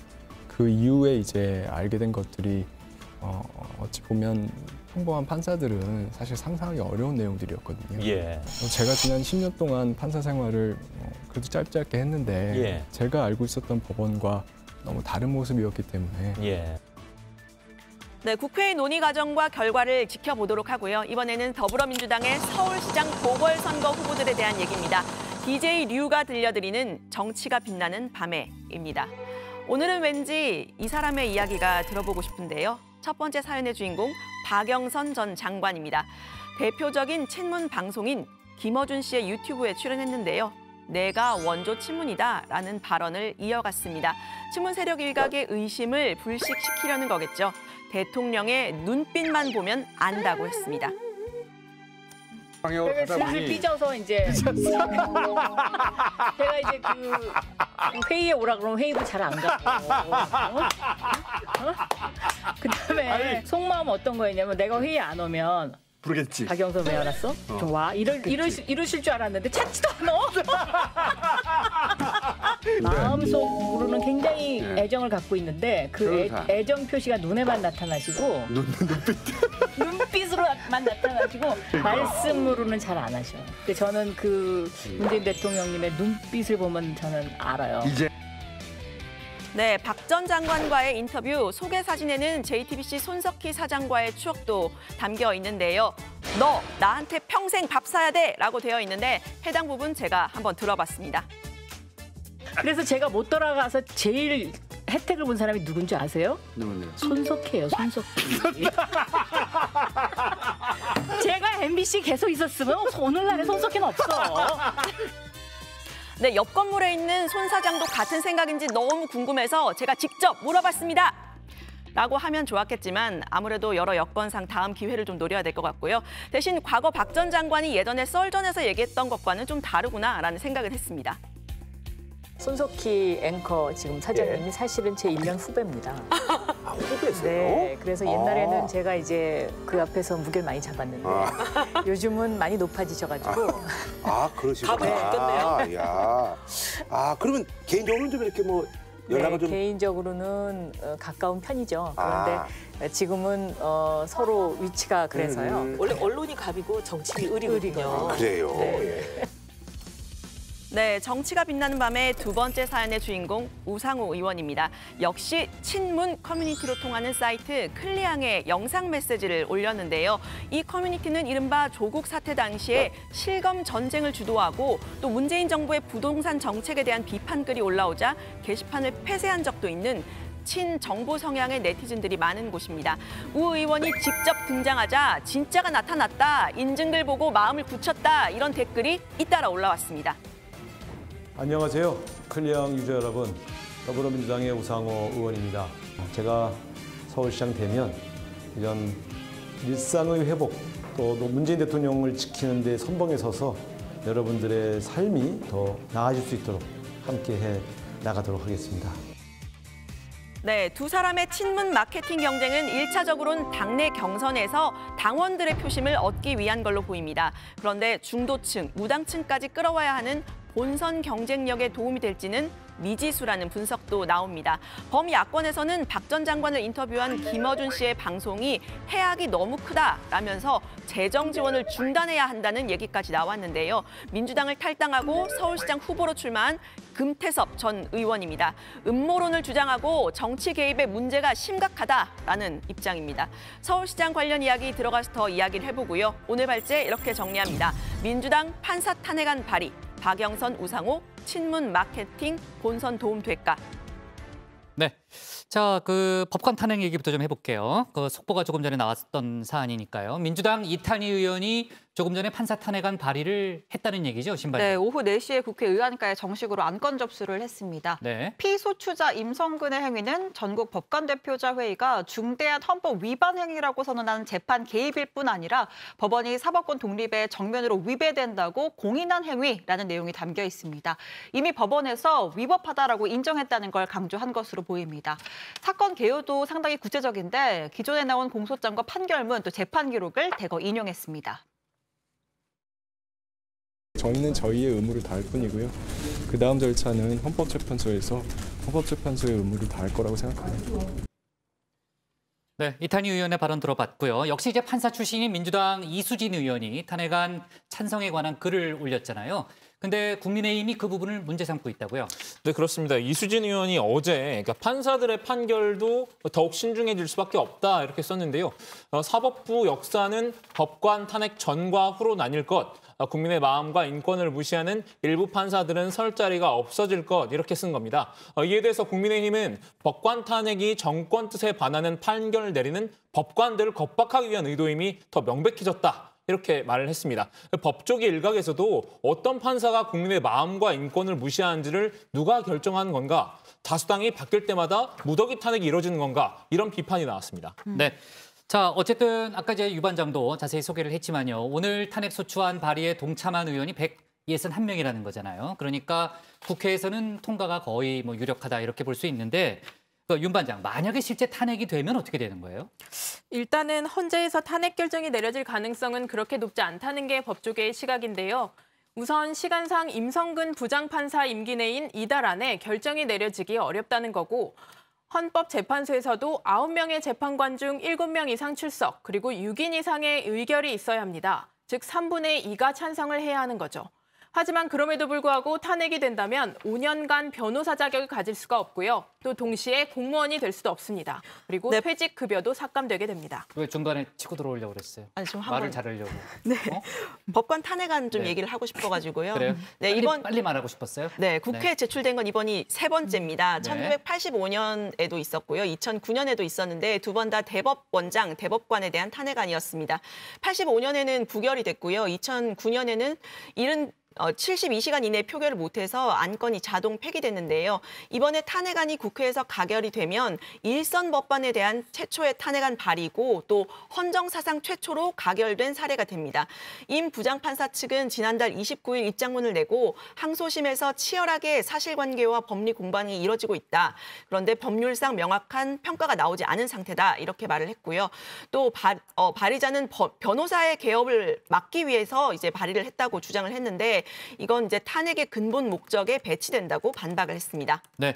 그 이후에 이제 알게 된 것들이 어찌 보면 평범한 판사들은 사실 상상하기 어려운 내용들이었거든요. 예. 제가 지난 10년 동안 판사 생활을 그래도 짧게 했는데 예. 제가 알고 있었던 법원과 너무 다른 모습이었기 때문에 예. 네, 국회의 논의 과정과 결과를 지켜보도록 하고요. 이번에는 더불어민주당의 서울시장 보궐선거 후보들에 대한 얘기입니다. DJ 류가 들려드리는 정치가 빛나는 밤에입니다. 오늘은 왠지 이 사람의 이야기가 들어보고 싶은데요. 첫 번째 사연의 주인공 박영선 전 장관입니다. 대표적인 친문 방송인 김어준 씨의 유튜브에 출연했는데요. 내가 원조 친문이다라는 발언을 이어갔습니다. 친문 세력 일각의 의심을 불식시키려는 거겠죠. 대통령의 눈빛만 보면 안다고 했습니다. 제가 슬슬 삐져서 이제 제가 이제 그 회의에 오라 그러면 회의도 잘 안 가고 그다음에 속마음 어떤 거였냐면 내가 회의 안 오면 부르겠지. 박영선 왜 안 왔어? 좀 와. 이러실 줄 알았는데 찾지도 않아. 마음속으로는 굉장히 애정을 갖고 있는데 그 애정 표시가 눈에만 나타나시고 눈빛으로만 나타나시고 말씀으로는 잘 안 하셔. 근데 저는 그 문재인 대통령님의 눈빛을 보면 저는 알아요. 네, 박 전 장관과의 인터뷰 소개 사진에는 JTBC 손석희 사장과의 추억도 담겨 있는데요. 너 나한테 평생 밥 사야 돼 라고 되어 있는데 해당 부분 제가 한번 들어봤습니다. 그래서 제가 못 돌아가서 제일 혜택을 본 사람이 누군지 아세요? 누군데요? 손석희예요, 손석희. 제가 MBC 계속 있었으면 오늘날의 손석희는 없어. 네, 옆 건물에 있는 손 사장도 같은 생각인지 너무 궁금해서 제가 직접 물어봤습니다. 라고 하면 좋았겠지만 아무래도 여러 여건상 다음 기회를 좀 노려야 될 것 같고요. 대신 과거 박 전 장관이 예전에 썰전에서 얘기했던 것과는 좀 다르구나라는 생각을 했습니다. 손석희 앵커 지금 사장님이 사실은 제 1년 후배입니다. 아, 후배세요? 네, 그래서 옛날에는 제가 이제 그 앞에서 무게를 많이 잡았는데 요즘은 많이 높아지셔가지고. 그러시구나. 다 바뀌었네요. 야. 그러면 개인적으로는 좀 이렇게 뭐 연락을 좀. 개인적으로는 가까운 편이죠. 그런데 지금은 서로 위치가 그래서요. 원래 언론이 갑이고 정치인이 을이거든요. 그래요. 네. 네, 정치가 빛나는 밤의 두 번째 사연의 주인공 우상호 의원입니다. 역시 친문 커뮤니티로 통하는 사이트 클리앙에 영상 메시지를 올렸는데요. 이 커뮤니티는 이른바 조국 사태 당시에 실검 전쟁을 주도하고 또 문재인 정부의 부동산 정책에 대한 비판글이 올라오자 게시판을 폐쇄한 적도 있는 친정부 성향의 네티즌들이 많은 곳입니다. 우 의원이 직접 등장하자 진짜가 나타났다, 인증글 보고 마음을 굳혔다 이런 댓글이 잇따라 올라왔습니다. 안녕하세요. 클리앙 유저 여러분. 더불어민주당의 우상호 의원입니다. 제가 서울시장 되면 이런 일상의 회복, 또 문재인 대통령을 지키는 데 선봉에 서서 여러분들의 삶이 더 나아질 수 있도록 함께해 나가도록 하겠습니다. 네, 두 사람의 친문 마케팅 경쟁은 1차적으로는 당내 경선에서 당원들의 표심을 얻기 위한 걸로 보입니다. 그런데 중도층, 무당층까지 끌어와야 하는 본선 경쟁력에 도움이 될지는 미지수라는 분석도 나옵니다. 범야권에서는 박 전 장관을 인터뷰한 김어준 씨의 방송이 해악이 너무 크다라면서 재정 지원을 중단해야 한다는 얘기까지 나왔는데요. 민주당을 탈당하고 서울시장 후보로 출마한 금태섭 전 의원입니다. 음모론을 주장하고 정치 개입의 문제가 심각하다라는 입장입니다. 서울시장 관련 이야기 들어가서 더 이야기를 해보고요. 오늘 발제 이렇게 정리합니다. 민주당 판사 탄핵안 발의, 박영선, 우상호, 친문 마케팅 본선 도움 될까? 네. 자, 그 법관 탄핵 얘기부터 좀 해볼게요. 그 속보가 조금 전에 나왔던 사안이니까요. 민주당 이탄희 의원이 조금 전에 판사 탄핵안 발의를 했다는 얘기죠, 신반장? 네, 오후 4시에 국회 의안가에 정식으로 안건 접수를 했습니다. 네. 피소추자 임성근의 행위는 전국 법관대표자 회의가 중대한 헌법 위반 행위라고 선언한 재판 개입일 뿐 아니라 법원이 사법권 독립에 정면으로 위배된다고 공인한 행위라는 내용이 담겨 있습니다. 이미 법원에서 위법하다라고 인정했다는 걸 강조한 것으로 보입니다. 사건 개요도 상당히 구체적인데 기존에 나온 공소장과 판결문 또 재판 기록을 대거 인용했습니다. 저희는 저희의 의무를 다할 뿐이고요. 그 다음 절차는 헌법재판소에서 헌법재판소의 의무를 다할 거라고 생각합니다. 네, 이탄희 의원의 발언 들어봤고요. 역시 이제 판사 출신인 민주당 이수진 의원이 탄핵안 찬성에 관한 글을 올렸잖아요. 근데 국민의힘이 그 부분을 문제 삼고 있다고요? 네, 그렇습니다. 이수진 의원이 어제 그러니까 판사들의 판결도 더욱 신중해질 수밖에 없다 이렇게 썼는데요. 사법부 역사는 법관 탄핵 전과 후로 나뉠 것. 국민의 마음과 인권을 무시하는 일부 판사들은 설 자리가 없어질 것 이렇게 쓴 겁니다. 이에 대해서 국민의힘은 법관 탄핵이 정권 뜻에 반하는 판결을 내리는 법관들을 겁박하기 위한 의도임이 더 명백해졌다. 이렇게 말을 했습니다. 법조계 일각에서도 어떤 판사가 국민의 마음과 인권을 무시하는지를 누가 결정하는 건가? 다수당이 바뀔 때마다 무더기 탄핵이 이뤄지는 건가? 이런 비판이 나왔습니다. 네. 자, 어쨌든 아까 이제 유 반장도 자세히 소개를 했지만요. 오늘 탄핵소추안 발의에 동참한 의원이 161명이라는 거잖아요. 그러니까 국회에서는 통과가 거의 뭐 유력하다 이렇게 볼 수 있는데 윤 반장, 만약에 실제 탄핵이 되면 어떻게 되는 거예요? 일단은 헌재에서 탄핵 결정이 내려질 가능성은 그렇게 높지 않다는 게 법조계의 시각인데요. 우선 시간상 임성근 부장판사 임기 내인 이달 안에 결정이 내려지기 어렵다는 거고 헌법재판소에서도 9명의 재판관 중 7명 이상 출석, 그리고 6인 이상의 의결이 있어야 합니다. 즉 3분의 2가 찬성을 해야 하는 거죠. 하지만 그럼에도 불구하고 탄핵이 된다면 5년간 변호사 자격을 가질 수가 없고요. 또 동시에 공무원이 될 수도 없습니다. 그리고 퇴직 급여도 삭감되게 됩니다. 왜 중간에 치고 들어오려고 그랬어요? 아니, 좀 말을 잘하려고. 네. 법관 탄핵안 좀 얘기를 하고 싶어가지고요. 그래요? 네, 빨리 말하고 싶었어요? 네, 국회에 제출된 건 이번이 3번째입니다. 네. 1985년에도 있었고요. 2009년에도 있었는데 두 번 다 대법원장, 대법관에 대한 탄핵안이었습니다. 85년에는 부결이 됐고요. 2009년에는 72시간 이내 표결을 못해서 안건이 자동 폐기됐는데요. 이번에 탄핵안이 국회에서 가결이 되면 일선 법관에 대한 최초의 탄핵안 발의고 또 헌정사상 최초로 가결된 사례가 됩니다. 임 부장판사 측은 지난달 29일 입장문을 내고 항소심에서 치열하게 사실관계와 법리 공방이 이뤄지고 있다. 그런데 법률상 명확한 평가가 나오지 않은 상태다. 이렇게 말을 했고요. 또 발의자는 변호사의 개업을 막기 위해서 이제 발의를 했다고 주장을 했는데 이건 이제 탄핵의 근본 목적에 배치된다고 반박을 했습니다. 네.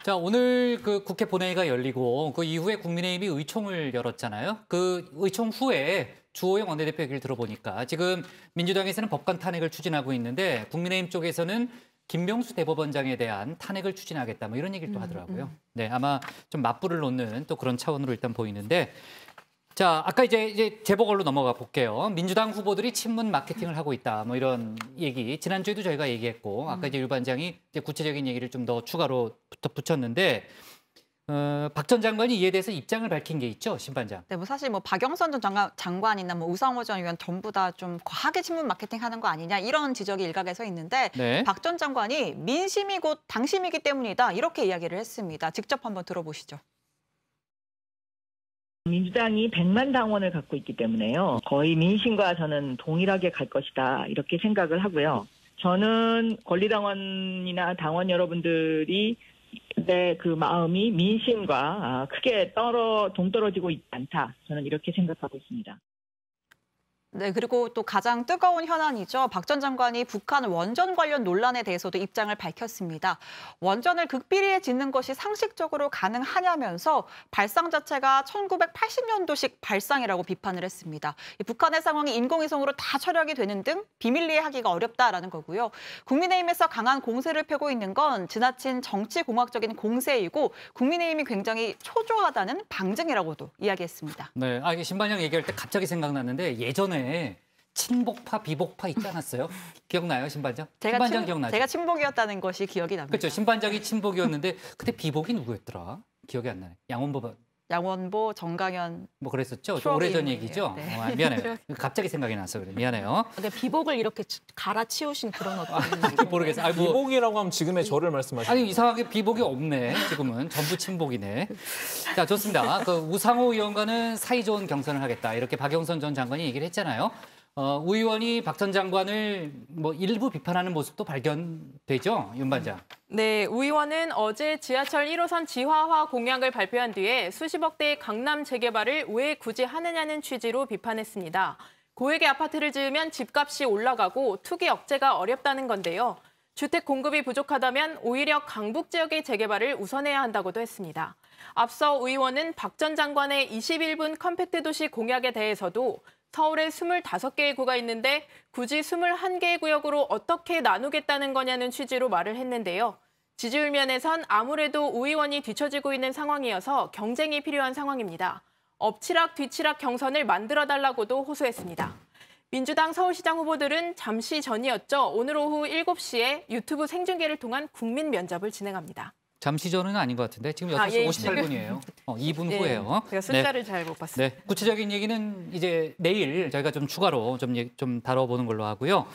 자, 오늘 그 국회 본회의가 열리고 그 이후에 국민의힘이 의총을 열었잖아요. 그 의총 후에 주호영 원내대표 얘기를 들어보니까 지금 민주당에서는 법관 탄핵을 추진하고 있는데 국민의힘 쪽에서는 김명수 대법원장에 대한 탄핵을 추진하겠다 뭐 이런 얘기를 또 하더라고요. 네, 아마 좀 맞불을 놓는 또 그런 차원으로 일단 보이는데 자, 아까 이제 재보궐로 넘어가 볼게요. 민주당 후보들이 친문 마케팅을 하고 있다. 뭐 이런 얘기. 지난주에도 저희가 얘기했고 아까 이제 유 반장이 이제 구체적인 얘기를 좀 더 추가로 붙였는데 박 전 장관이 이에 대해서 입장을 밝힌 게 있죠, 신 반장. 네, 뭐 사실 뭐 박영선 전 장관이나 뭐 우상호 전 의원 전부 다 좀 과하게 친문 마케팅하는 거 아니냐 이런 지적이 일각에서 있는데 네. 박 전 장관이 민심이 곧 당심이기 때문이다 이렇게 이야기를 했습니다. 직접 한번 들어보시죠. 민주당이 100만 당원을 갖고 있기 때문에요. 거의 민심과 저는 동일하게 갈 것이다 이렇게 생각을 하고요. 저는 권리당원이나 당원 여러분들이 그 마음이 민심과 크게 동떨어지고 있지 않다. 저는 이렇게 생각하고 있습니다. 네, 그리고 또 가장 뜨거운 현안이죠. 박 전 장관이 북한 원전 관련 논란에 대해서도 입장을 밝혔습니다. 원전을 극비리에 짓는 것이 상식적으로 가능하냐면서 발상 자체가 1980년도식 발상이라고 비판을 했습니다. 북한의 상황이 인공위성으로 다 촬영이 되는 등 비밀리에 하기가 어렵다라는 거고요. 국민의힘에서 강한 공세를 펴고 있는 건 지나친 정치공학적인 공세이고 국민의힘이 굉장히 초조하다는 방증이라고도 이야기했습니다. 네, 이게 신반장 얘기할 때 갑자기 생각났는데 예전에 친복파, 비복파 있지 않았어요? 기억나요, 신반장? 신반장 기억나죠? 제가 친복이었다는 것이 기억이 납니다. 그렇죠. 신반장이 친복이었는데 그때 비복이 누구였더라? 기억이 안 나네. 양원보 양원보, 정강현 뭐 그랬었죠. 좀 추억이 오래전 있네요. 얘기죠. 네. 미안해요. 갑자기 생각이 나서 그래. 미안해요. 근데 비복을 이렇게 갈아치우신 그런 어떤 모르겠어요. 아니, 뭐, 비복이라고 하면 지금의 저를 말씀하시는 아니 이상하게 비복이 없네. 지금은 전부 친복이네. 자, 좋습니다. 그 우상호 의원과는 사이좋은 경선을 하겠다. 이렇게 박영선 전 장관이 얘기를 했잖아요. 우 의원이 박 전 장관을 뭐 일부 비판하는 모습도 발견되죠, 윤 반장. 네, 우 의원은 어제 지하철 1호선 지하화 공약을 발표한 뒤에 수십억 대의 강남 재개발을 왜 굳이 하느냐는 취지로 비판했습니다. 고액의 아파트를 지으면 집값이 올라가고 투기 억제가 어렵다는 건데요. 주택 공급이 부족하다면 오히려 강북 지역의 재개발을 우선해야 한다고도 했습니다. 앞서 우 의원은 박 전 장관의 21분 컴팩트 도시 공약에 대해서도 서울에 25개의 구가 있는데 굳이 21개의 구역으로 어떻게 나누겠다는 거냐는 취지로 말을 했는데요. 지지율 면에선 아무래도 우 의원이 뒤처지고 있는 상황이어서 경쟁이 필요한 상황입니다. 엎치락 뒤치락 경선을 만들어달라고도 호소했습니다. 민주당 서울시장 후보들은 잠시 전이었죠. 오늘 오후 7시에 유튜브 생중계를 통한 국민 면접을 진행합니다. 잠시 전은 아닌 것 같은데 지금 6시 58분이에요. 2분 후예요. 제가 숫자를 잘 못 봤습니다. 네, 구체적인 얘기는 이제 내일 저희가 좀 추가로 좀 다뤄보는 걸로 하고요.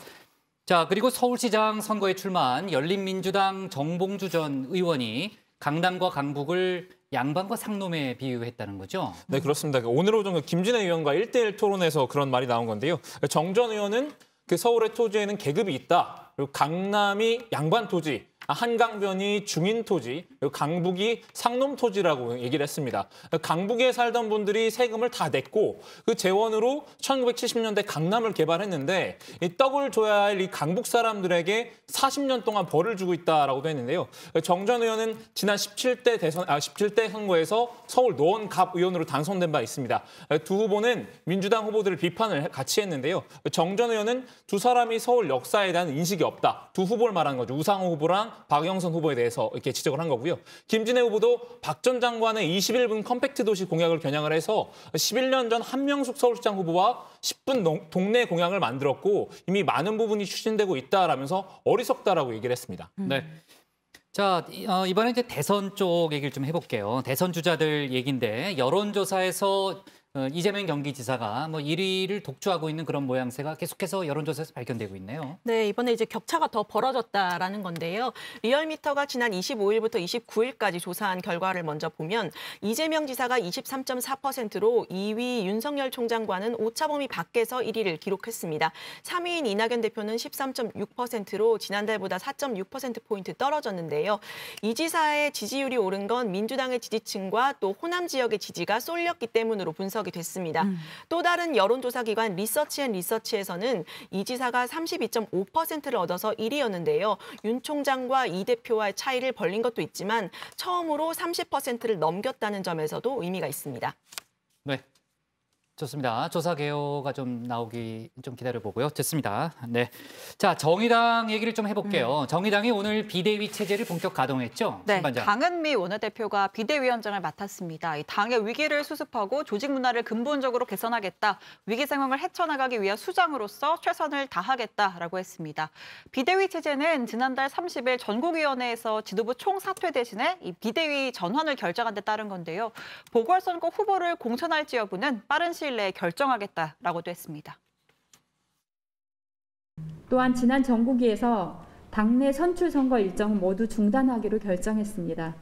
자, 그리고 서울시장 선거에 출마한 열린민주당 정봉주 전 의원이 강남과 강북을 양반과 상놈에 비유했다는 거죠? 네, 그렇습니다. 오늘 오전 김진애 의원과 1대1 토론에서 그런 말이 나온 건데요. 정 전 의원은 그 서울의 토지에는 계급이 있다. 그리고 강남이 양반 토지, 한강변이 중인 토지, 그리고 강북이 상놈 토지라고 얘기를 했습니다. 강북에 살던 분들이 세금을 다 냈고 그 재원으로 1970년대 강남을 개발했는데 이 떡을 줘야 할 이 강북 사람들에게 40년 동안 벌을 주고 있다라고도 했는데요. 정 전 의원은 지난 17대 선거에서 서울 노원갑 의원으로 당선된 바 있습니다. 두 후보는 민주당 후보들을 비판을 같이 했는데요. 정 전 의원은 두 사람이 서울 역사에 대한 인식이 없다. 두 후보를 말하는 거죠. 우상호 후보랑 박영선 후보에 대해서 이렇게 지적을 한 거고요. 김진애 후보도 박 전 장관의 21분 컴팩트 도시 공약을 겨냥을 해서 11년 전 한명숙 서울시장 후보와 10분 동네 공약을 만들었고 이미 많은 부분이 추진되고 있다라면서 어리석다라고 얘기를 했습니다. 네. 자, 이번에 이제 대선 쪽 얘기를 좀 해볼게요. 대선 주자들 얘기인데 여론조사에서 이재명 경기지사가 뭐 1위를 독주하고 있는 그런 모양새가 계속해서 여론조사에서 발견되고 있네요. 네, 이번에 이제 격차가 더 벌어졌다라는 건데요. 리얼미터가 지난 25일부터 29일까지 조사한 결과를 먼저 보면 이재명 지사가 23.4%로 2위 윤석열 총장과는 오차범위 밖에서 1위를 기록했습니다. 3위인 이낙연 대표는 13.6%로 지난달보다 4.6%포인트 떨어졌는데요. 이 지사의 지지율이 오른 건 민주당의 지지층과 또 호남 지역의 지지가 쏠렸기 때문으로 분석이 됐습니다. 또 다른 여론조사 기관 리서치앤리서치에서는 이 지사가 32.5%를 얻어서 1위였는데요. 윤 총장과 이 대표와의 차이를 벌린 것도 있지만 처음으로 30%를 넘겼다는 점에서도 의미가 있습니다. 네, 좋습니다. 조사 개요가 좀 나오기 좀 기다려보고요. 됐습니다. 네, 자 정의당 얘기를 좀 해볼게요. 정의당이 오늘 비대위 체제를 본격 가동했죠? 네, 신반장. 강은미 원내대표가 비대위원장을 맡았습니다. 이 당의 위기를 수습하고 조직 문화를 근본적으로 개선하겠다. 위기 상황을 헤쳐나가기 위한 수장으로서 최선을 다하겠다라고 했습니다. 비대위 체제는 지난달 30일 전국위원회에서 지도부 총사퇴 대신에 이 비대위 전환을 결정한 데 따른 건데요. 보궐선거 후보를 공천할지 여부는 빠른 시일 내에 결정하겠다라고도 했습니다. 또한 지난 정국위에서 당내 선출 선거 일정 모두 중단하기로 결정했습니다.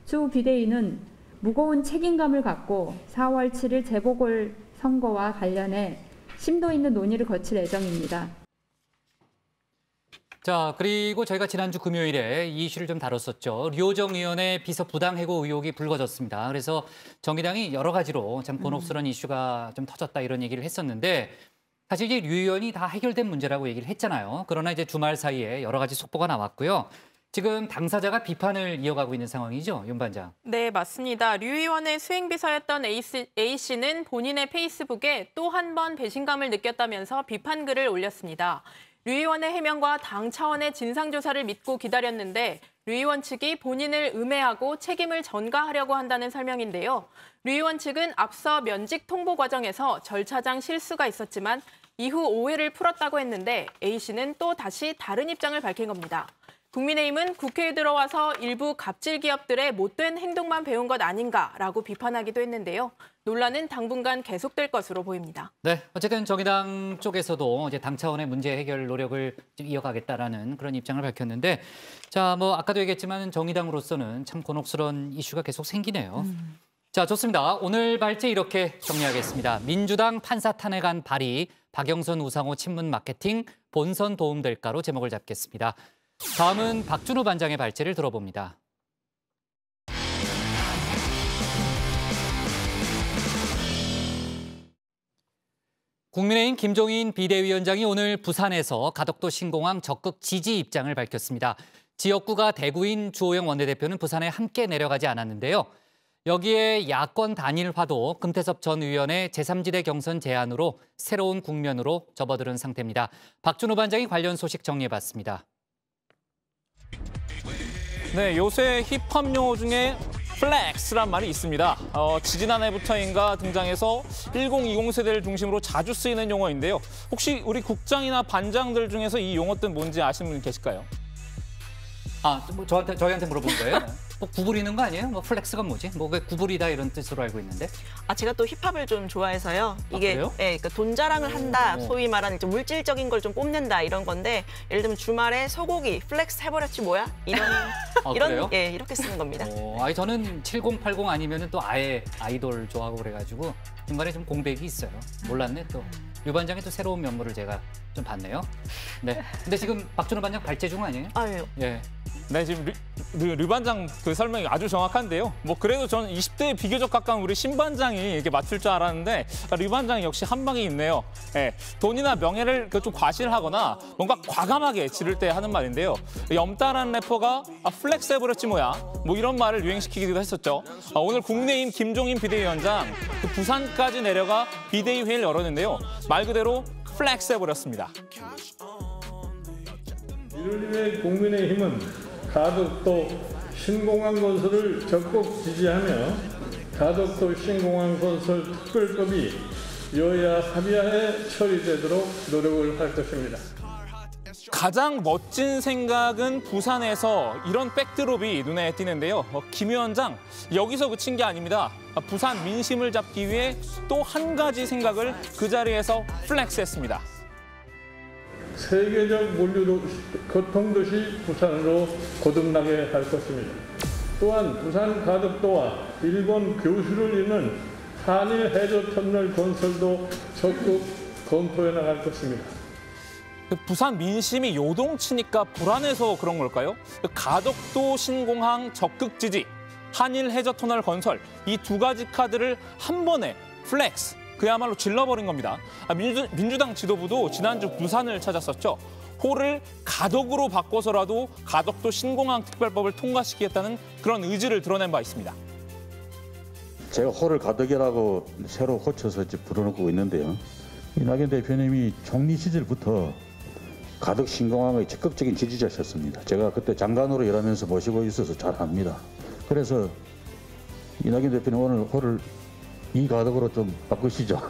추후 비대위는 무거운 책임감을 갖고 4월 7일 재보궐 선거와 관련해 심도 있는 논의를 거칠 예정입니다. 자, 그리고 저희가 지난주 금요일에 이 이슈를 좀 다뤘었죠. 류호정 의원의 비서 부당 해고 의혹이 불거졌습니다. 그래서 정의당이 여러 가지로 참 곤혹스러운 이슈가 좀 터졌다 이런 얘기를 했었는데 사실 이제 류 의원이 다 해결된 문제라고 얘기를 했잖아요. 그러나 이제 주말 사이에 여러 가지 속보가 나왔고요. 지금 당사자가 비판을 이어가고 있는 상황이죠, 윤 반장. 네, 맞습니다. 류 의원의 수행비서였던 A씨는 본인의 페이스북에 또 한 번 배신감을 느꼈다면서 비판 글을 올렸습니다. 류 의원의 해명과 당 차원의 진상조사를 믿고 기다렸는데 류 의원 측이 본인을 음해하고 책임을 전가하려고 한다는 설명인데요. 류 의원 측은 앞서 면직 통보 과정에서 절차상 실수가 있었지만 이후 오해를 풀었다고 했는데 A씨는 또 다시 다른 입장을 밝힌 겁니다. 국민의힘은 국회에 들어와서 일부 갑질 기업들의 못된 행동만 배운 것 아닌가라고 비판하기도 했는데요. 논란은 당분간 계속될 것으로 보입니다. 네, 어쨌든 정의당 쪽에서도 이제 당 차원의 문제 해결 노력을 좀 이어가겠다라는 그런 입장을 밝혔는데, 자, 뭐 아까도 얘기했지만 정의당으로서는 참 곤혹스러운 이슈가 계속 생기네요. 자, 좋습니다. 오늘 발제 이렇게 정리하겠습니다. 민주당 판사 탄핵안 발의, 박영선 우상호 친문 마케팅, 본선 도움될까로 제목을 잡겠습니다. 다음은 박준호 반장의 발제를 들어봅니다. 국민의힘 김종인 비대위원장이 오늘 부산에서 가덕도 신공항 적극 지지 입장을 밝혔습니다. 지역구가 대구인 주호영 원내대표는 부산에 함께 내려가지 않았는데요. 여기에 야권 단일화도 금태섭 전 의원의 제3지대 경선 제안으로 새로운 국면으로 접어드는 상태입니다. 박준호 반장이 관련 소식 정리해봤습니다. 네, 요새 힙합 용어 중에 플렉스란 말이 있습니다. 지지난해부터인가 등장해서 1020 세대를 중심으로 자주 쓰이는 용어인데요. 혹시 우리 국장이나 반장들 중에서 이 용어 뜻 뭔지 아시는 분 계실까요? 아, 뭐 저희한테 물어본 거예요? 뭐 구부리는 거 아니에요? 뭐 플렉스가 뭐지? 뭐 왜 구부리다 이런 뜻으로 알고 있는데? 아, 제가 또 힙합을 좀 좋아해서요. 이게 그래요? 예, 그러니까 돈 자랑을 한다, 소위 말하는 좀 물질적인 걸 좀 뽐낸다 이런 건데, 예를 들면 주말에 소고기 플렉스 해버렸지 뭐야? 이런 그래요? 예, 이렇게 쓰는 겁니다. 아니 저는 7080 아니면은 또 아예 아이돌 좋아하고 그래가지고 중간에 좀 공백이 있어요. 몰랐네 또. 류 반장의 또 새로운 면모를 제가 좀 봤네요. 네. 근데 지금 박준호 반장 발제 중 아니에요? 아유. 예. 네, 지금 류 반장 그 설명이 아주 정확한데요. 뭐 그래도 저는 20대에 비교적 가까운 우리 신 반장이 이렇게 맞출 줄 알았는데 류 반장이 역시 한 방이 있네요. 예. 돈이나 명예를 좀 과실하거나 뭔가 과감하게 지를 때 하는 말인데요. 염따라는 래퍼가 플렉스 해버렸지 뭐야. 뭐 이런 말을 유행시키기도 했었죠. 오늘 국민의힘 김종인 비대위원장 그 부산까지 내려가 비대위 회의를 열었는데요. 말 그대로 플렉스 해버렸습니다. 이를 위해 국민의힘은 가덕도 신공항 건설을 적극 지지하며 가덕도 신공항 건설 특별법이 여야 합의하에 처리되도록 노력을 할 것입니다. 가장 멋진 생각은 부산에서 이런 백드롭이 눈에 띄는데요. 김 위원장, 여기서 그친 게 아닙니다. 부산 민심을 잡기 위해 또 한 가지 생각을 그 자리에서 플렉스했습니다. 세계적 교통도시 부산으로 거듭나게 할 것입니다. 또한 부산 가덕도와 일본 교수를 잇는 한일 해저터널 건설도 적극 검토해 나갈 것입니다. 부산 민심이 요동치니까 불안해서 그런 걸까요? 가덕도 신공항 적극 지지, 한일 해저터널 건설, 이 두 가지 카드를 한 번에 플렉스, 그야말로 질러버린 겁니다. 민주당 지도부도 지난주 부산을 찾았었죠. 호를 가덕으로 바꿔서라도 가덕도 신공항 특별법을 통과시키겠다는 그런 의지를 드러낸 바 있습니다. 제가 호를 가덕이라고 새로 고쳐서 불어넣고 있는데요. 이낙연 대표님이 총리 시절부터 가덕 신공항의 적극적인 지지자셨습니다. 제가 그때 장관으로 일하면서 모시고 있어서 잘 압니다. 그래서 이낙연 대표님 오늘 호를 이 가덕으로 좀 바꾸시죠.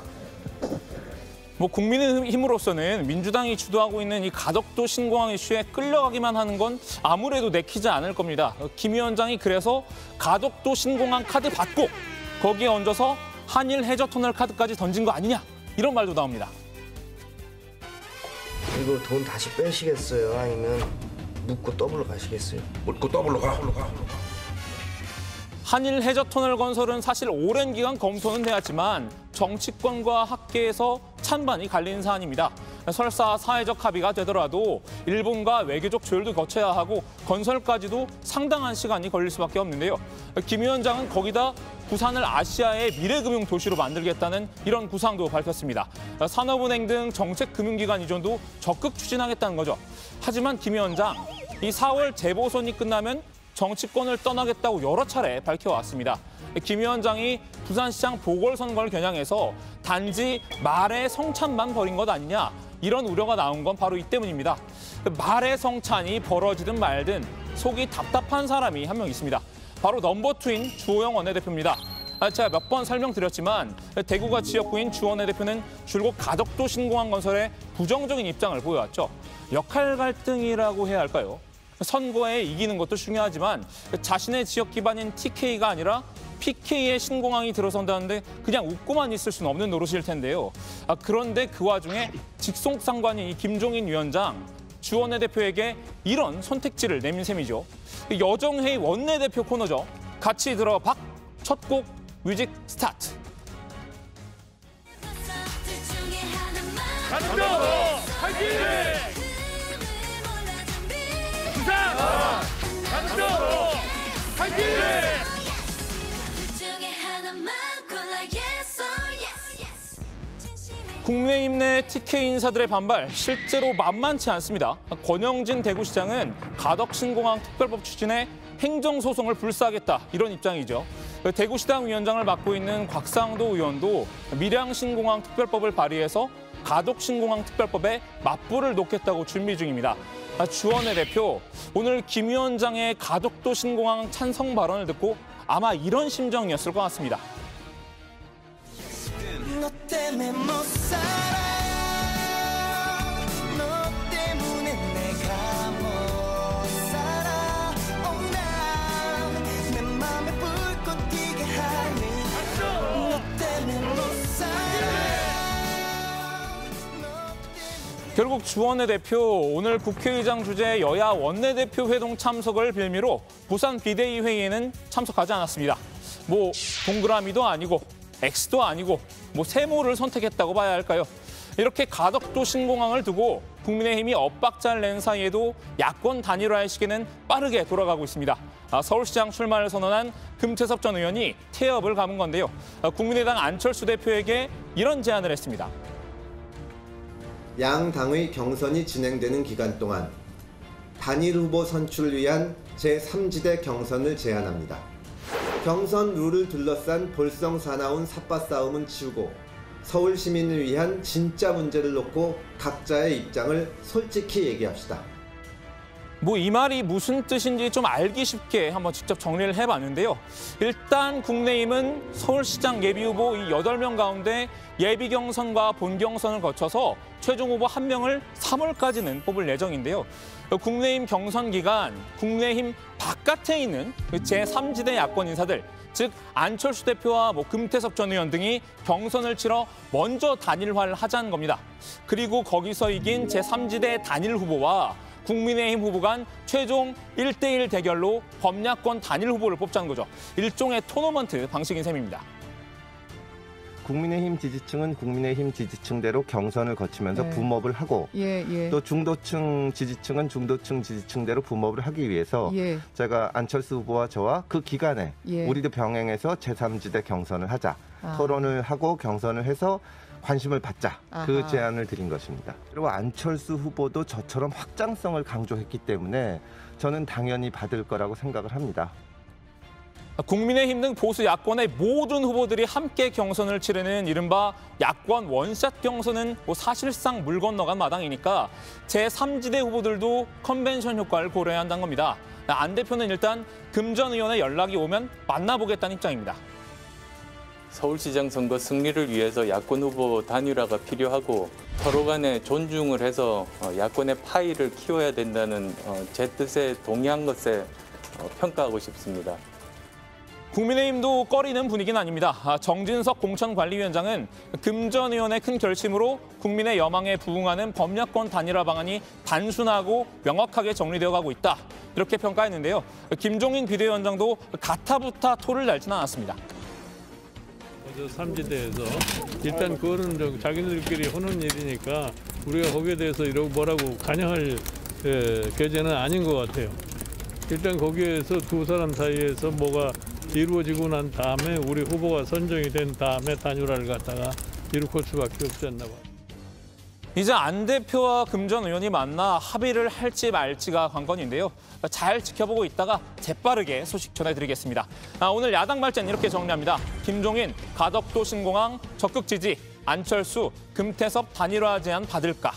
뭐 국민의힘으로서는 민주당이 주도하고 있는 이 가덕도 신공항 이슈에 끌려가기만 하는 건 아무래도 내키지 않을 겁니다. 김 위원장이 그래서 가덕도 신공항 카드 받고 거기에 얹어서 한일 해저터널 카드까지 던진 거 아니냐, 이런 말도 나옵니다. 이거 돈 다시 빼시겠어요? 아니면 묻고 더블로 가시겠어요? 묻고 더블로 가. 한일 해저터널 건설은 사실 오랜 기간 검토는 되었지만 정치권과 학계에서 찬반이 갈린 사안입니다. 설사 사회적 합의가 되더라도 일본과 외교적 조율도 거쳐야 하고 건설까지도 상당한 시간이 걸릴 수밖에 없는데요. 김 위원장은 거기다 부산을 아시아의 미래금융 도시로 만들겠다는 이런 구상도 밝혔습니다. 산업은행 등 정책금융기관 이전도 적극 추진하겠다는 거죠. 하지만 김 위원장, 이 4월 재보선이 끝나면 정치권을 떠나겠다고 여러 차례 밝혀왔습니다. 김 위원장이 부산시장 보궐선거를 겨냥해서 단지 말의 성찬만 벌인 것 아니냐, 이런 우려가 나온 건 바로 이 때문입니다. 말의 성찬이 벌어지든 말든 속이 답답한 사람이 한 명 있습니다. 바로 넘버2인 주호영 원내대표입니다. 제가 몇 번 설명드렸지만 대구가 지역구인 주 원내대표는 줄곧 가덕도 신공항 건설에 부정적인 입장을 보여왔죠. 역할 갈등이라고 해야 할까요? 선거에 이기는 것도 중요하지만 자신의 지역 기반인 TK가 아니라 PK의 신공항이 들어선다는데 그냥 웃고만 있을 수는 없는 노릇일 텐데요. 그런데 그 와중에 직속상관인 이 김종인 위원장, 주원내 대표에게 이런 선택지를 내민 셈이죠. 여정회의 원내대표 코너죠. 같이 들어 박, 첫 곡 뮤직 스타트. 가족들 화이팅! 부산 가족들 화이팅! 국민의힘 내 TK 인사들의 반발 실제로 만만치 않습니다. 권영진 대구시장은 가덕신공항 특별법 추진에 행정소송을 불사하겠다 이런 입장이죠. 대구시당 위원장을 맡고 있는 곽상도 의원도 밀양신공항 특별법을 발의해서 가덕신공항 특별법에 맞불을 놓겠다고 준비 중입니다. 주원내 대표, 오늘 김 위원장의 가덕도 신공항 찬성 발언을 듣고 아마 이런 심정이었을 것 같습니다. 너 때문에 못 살아. 너 때문에 내가 못 살아. 내 맘에 불꽃 튀게 하는 너 때문에 못 살아. 결국 주원내 대표, 오늘 국회의장 주재 여야 원내대표 회동 참석을 빌미로 부산 비대위 회의에는 참석하지 않았습니다. 뭐 동그라미도 아니고 X도 아니고 뭐 세모를 선택했다고 봐야 할까요? 이렇게 가덕도 신공항을 두고 국민의힘이 엇박자를 낸 사이에도 야권 단일화의 시기는 빠르게 돌아가고 있습니다. 서울시장 출마를 선언한 금태섭 전 의원이 태업을 감은 건데요. 국민의당 안철수 대표에게 이런 제안을 했습니다. 양 당의 경선이 진행되는 기간 동안 단일 후보 선출을 위한 제3지대 경선을 제안합니다. 경선 룰을 둘러싼 볼성 사나운 삿바싸움은 치우고 서울 시민을 위한 진짜 문제를 놓고 각자의 입장을 솔직히 얘기합시다. 뭐 이 말이 무슨 뜻인지 좀 알기 쉽게 한번 직접 정리를 해봤는데요. 일단 국민의힘은 서울시장 예비후보 이 8명 가운데 예비경선과 본경선을 거쳐서 최종 후보 1명을 3월까지는 뽑을 예정인데요. 국민의힘 경선 기간 국민의힘 바깥에 있는 제3지대 야권 인사들, 즉 안철수 대표와 금태섭 전 의원 등이 경선을 치러 먼저 단일화를 하자는 겁니다. 그리고 거기서 이긴 제3지대 단일 후보와 국민의힘 후보 간 최종 1대1 대결로 범야권 단일 후보를 뽑자는 거죠. 일종의 토너먼트 방식인 셈입니다. 국민의힘 지지층은 국민의힘 지지층대로 경선을 거치면서 붐업을 하고 또 중도층 지지층은 중도층 지지층대로 붐업을 하기 위해서 제가 안철수 후보와 저와 그 기간에 우리도 병행해서 제3지대 경선을 하자. 토론을 하고 경선을 해서 관심을 받자. 그 제안을 드린 것입니다. 그리고 안철수 후보도 저처럼 확장성을 강조했기 때문에 저는 당연히 받을 거라고 생각을 합니다. 국민의힘 등 보수 야권의 모든 후보들이 함께 경선을 치르는 이른바 야권 원샷 경선은 사실상 물 건너간 마당이니까 제3지대 후보들도 컨벤션 효과를 고려해야 한다는 겁니다. 안 대표는 일단 금 전 의원의 연락이 오면 만나보겠다는 입장입니다. 서울시장 선거 승리를 위해서 야권 후보 단일화가 필요하고 서로 간에 존중을 해서 야권의 파이를 키워야 된다는 제 뜻에 동의한 것에 평가하고 싶습니다. 국민의힘도 꺼리는 분위기는 아닙니다. 정진석 공천관리위원장은 금 전 의원의 큰 결심으로 국민의 여망에 부응하는 범야권 단일화 방안이 단순하고 명확하게 정리되어 가고 있다. 이렇게 평가했는데요. 김종인 비대위원장도 가타부타 토를 달지는 않았습니다. 3지대에서 일단 그거는 자기들끼리 하는 일이니까 우리가 거기에 대해서 이러고 뭐라고 관여할 계제는 아닌 것 같아요. 일단 거기에서 두 사람 사이에서 뭐가 이루어지고 난 다음에 우리 후보가 선정이 된 다음에 단일화를 갖다가 이룩할 수밖에 없지 않나 봐요. 이제 안 대표와 금 전 의원이 만나 합의를 할지 말지가 관건인데요. 잘 지켜보고 있다가 재빠르게 소식 전해드리겠습니다. 오늘 야당 발제는 이렇게 정리합니다. 김종인, 가덕도 신공항 적극 지지, 안철수, 금태섭 단일화 제안 받을까?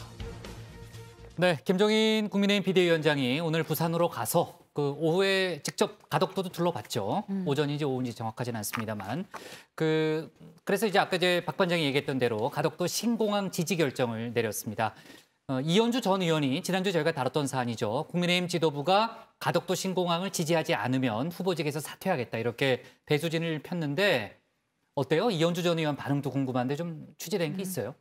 네, 김종인 국민의힘 비대위원장이 오늘 부산으로 가서 오후에 직접 가덕도도 둘러봤죠. 오전인지 오후인지 정확하지는 않습니다만. 그래서 이제 아까 박 반장이 얘기했던 대로 가덕도 신공항 지지 결정을 내렸습니다. 이현주 전 의원이 지난주 저희가 다뤘던 사안이죠. 국민의힘 지도부가 가덕도 신공항을 지지하지 않으면 후보직에서 사퇴하겠다 이렇게 배수진을 폈는데 어때요? 이현주 전 의원 반응도 궁금한데 좀 취재된 게 있어요?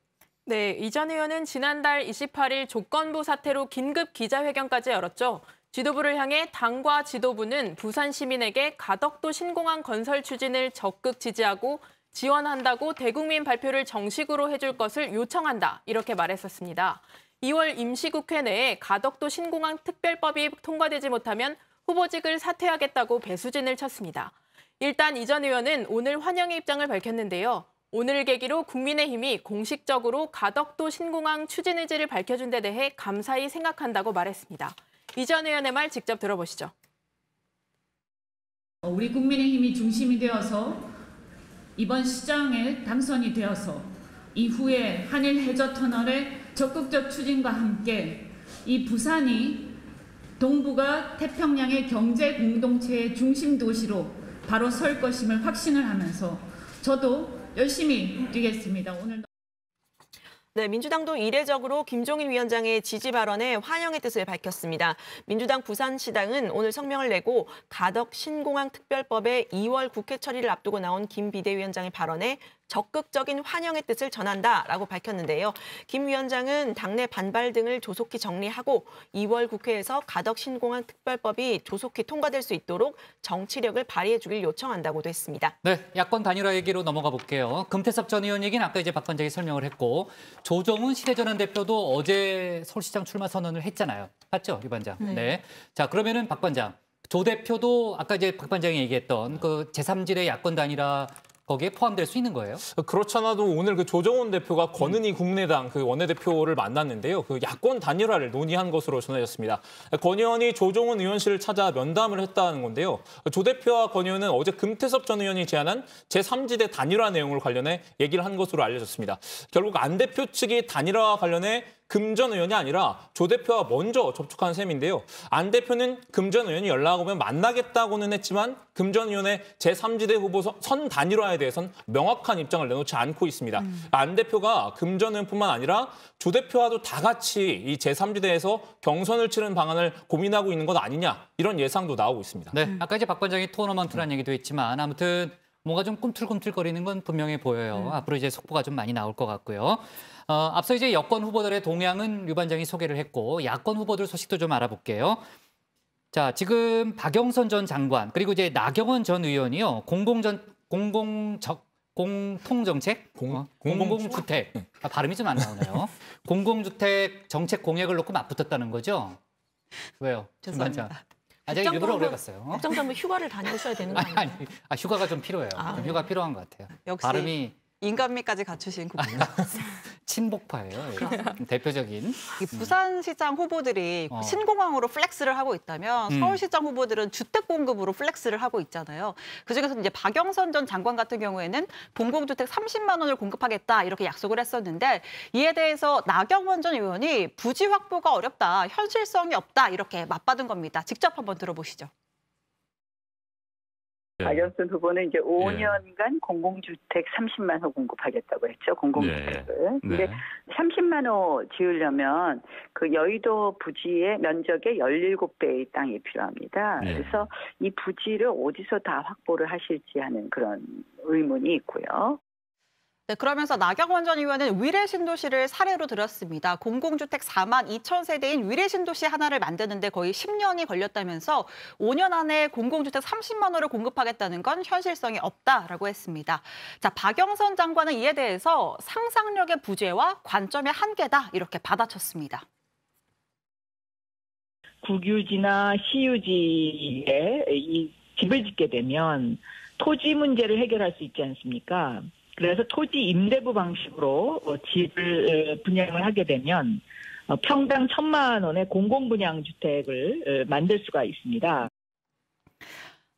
네, 이 전 의원은 지난달 28일 조건부 사태로 긴급 기자회견까지 열었죠. 지도부를 향해 당과 지도부는 부산 시민에게 가덕도 신공항 건설 추진을 적극 지지하고 지원한다고 대국민 발표를 정식으로 해줄 것을 요청한다 이렇게 말했었습니다. 2월 임시국회 내에 가덕도 신공항 특별법이 통과되지 못하면 후보직을 사퇴하겠다고 배수진을 쳤습니다. 일단 이 전 의원은 오늘 환영의 입장을 밝혔는데요. 오늘을 계기로 국민의힘이 공식적으로 가덕도 신공항 추진 의지를 밝혀준 데 대해 감사히 생각한다고 말했습니다. 이 전 의원의 말 직접 들어보시죠. 우리 국민의힘이 중심이 되어서 이번 시장에 당선이 되어서 이후에 한일 해저터널의 적극적 추진과 함께 이 부산이 동북아 태평양의 경제 공동체의 중심 도시로 바로 설 것임을 확신을 하면서 저도 열심히 뛰겠습니다. 오늘. 네, 민주당도 이례적으로 김종인 위원장의 지지 발언에 환영의 뜻을 밝혔습니다. 민주당 부산시당은 오늘 성명을 내고 가덕 신공항 특별법의 2월 국회 처리를 앞두고 나온 김 비대위원장의 발언에 적극적인 환영의 뜻을 전한다라고 밝혔는데요. 김 위원장은 당내 반발 등을 조속히 정리하고 2월 국회에서 가덕 신공항 특별법이 조속히 통과될 수 있도록 정치력을 발휘해 주길 요청한다고도 했습니다. 네, 야권 단일화 얘기로 넘어가 볼게요. 금태섭 전 의원 얘기는 아까 이제 박 관장이 설명을 했고 조정훈 시대전환 대표도 어제 서울시장 출마 선언을 했잖아요. 맞죠, 이 반장? 네. 자, 그러면은 박 관장, 조 대표도 아까 이제 박 반장이 얘기했던 그 제3지대 야권 단일화 거기에 포함될 수 있는 거예요? 그렇지 않아도 오늘 그 조정훈 대표가 권은희 국민의당 그 원내대표를 만났는데요. 그 야권 단일화를 논의한 것으로 전해졌습니다. 권 의원이 조정훈 의원실을 찾아 면담을 했다는 건데요. 조 대표와 권 의원은 어제 금태섭 전 의원이 제안한 제3지대 단일화 내용을 관련해 얘기를 한 것으로 알려졌습니다. 결국 안 대표 측이 단일화와 관련해 금 전 의원이 아니라 조 대표와 먼저 접촉한 셈인데요. 안 대표는 금 전 의원이 연락 오면 만나겠다고는 했지만 금 전 의원의 제3지대 후보 선 단일화에 대해서는 명확한 입장을 내놓지 않고 있습니다. 안 대표가 금 전 의원뿐만 아니라 조 대표와도 다 같이 이 제3지대에서 경선을 치른 방안을 고민하고 있는 것 아니냐 이런 예상도 나오고 있습니다. 네, 아까 이제 박 관장이 토너먼트라는 얘기도 했지만 아무튼 뭔가 좀 꿈틀꿈틀거리는 건 분명해 보여요. 앞으로 이제 속보가 좀 많이 나올 것 같고요. 앞서 이제 여권 후보들의 동향은 류 반장이 소개를 했고 야권 후보들 소식도 좀 알아볼게요. 자, 지금 박영선 전 장관 그리고 이제 나경원 전 의원이요. 공통정책? 공공주택. 발음이 좀 안 나오네요. 공공주택 정책 공약을 놓고 맞붙었다는 거죠? 왜요? 죄송합니다. 제가 일부러 오래갔어요. 국장장은 휴가를 다녀오셔야 되는 거 아니에요? 아니, 휴가가 좀 필요해요. 좀 휴가 필요한 것 같아요. 역시 발음이 인간미까지 갖추신 국민. 친복파예요. 대표적인. 이 부산시장 후보들이 신공항으로 플렉스를 하고 있다면 서울시장 후보들은 주택 공급으로 플렉스를 하고 있잖아요. 그중에서 이제 박영선 전 장관 같은 경우에는 공공주택 30만 원을 공급하겠다 이렇게 약속을 했었는데 이에 대해서 나경원 전 의원이 부지 확보가 어렵다, 현실성이 없다 이렇게 맞받은 겁니다. 직접 한번 들어보시죠. 박영선 후보는 이제 5년간 공공주택 30만 호 공급하겠다고 했죠. 공공주택을. 근데 30만 호 지으려면 그 여의도 부지의 면적의 17배의 땅이 필요합니다. 그래서 이 부지를 어디서 다 확보를 하실지 하는 그런 의문이 있고요. 네, 그러면서 나경원 전 의원은 위례신도시를 사례로 들었습니다. 공공주택 4만 2천 세대인 위례신도시 하나를 만드는데 거의 10년이 걸렸다면서 5년 안에 공공주택 30만 호를 공급하겠다는 건 현실성이 없다라고 했습니다. 자, 박영선 장관은 이에 대해서 상상력의 부재와 관점의 한계다 이렇게 받아쳤습니다. 국유지나 시유지에 이 집을 짓게 되면 토지 문제를 해결할 수 있지 않습니까? 그래서 토지 임대부 방식으로 집을 분양을 하게 되면 평당 1,000만 원의 공공분양주택을 만들 수가 있습니다.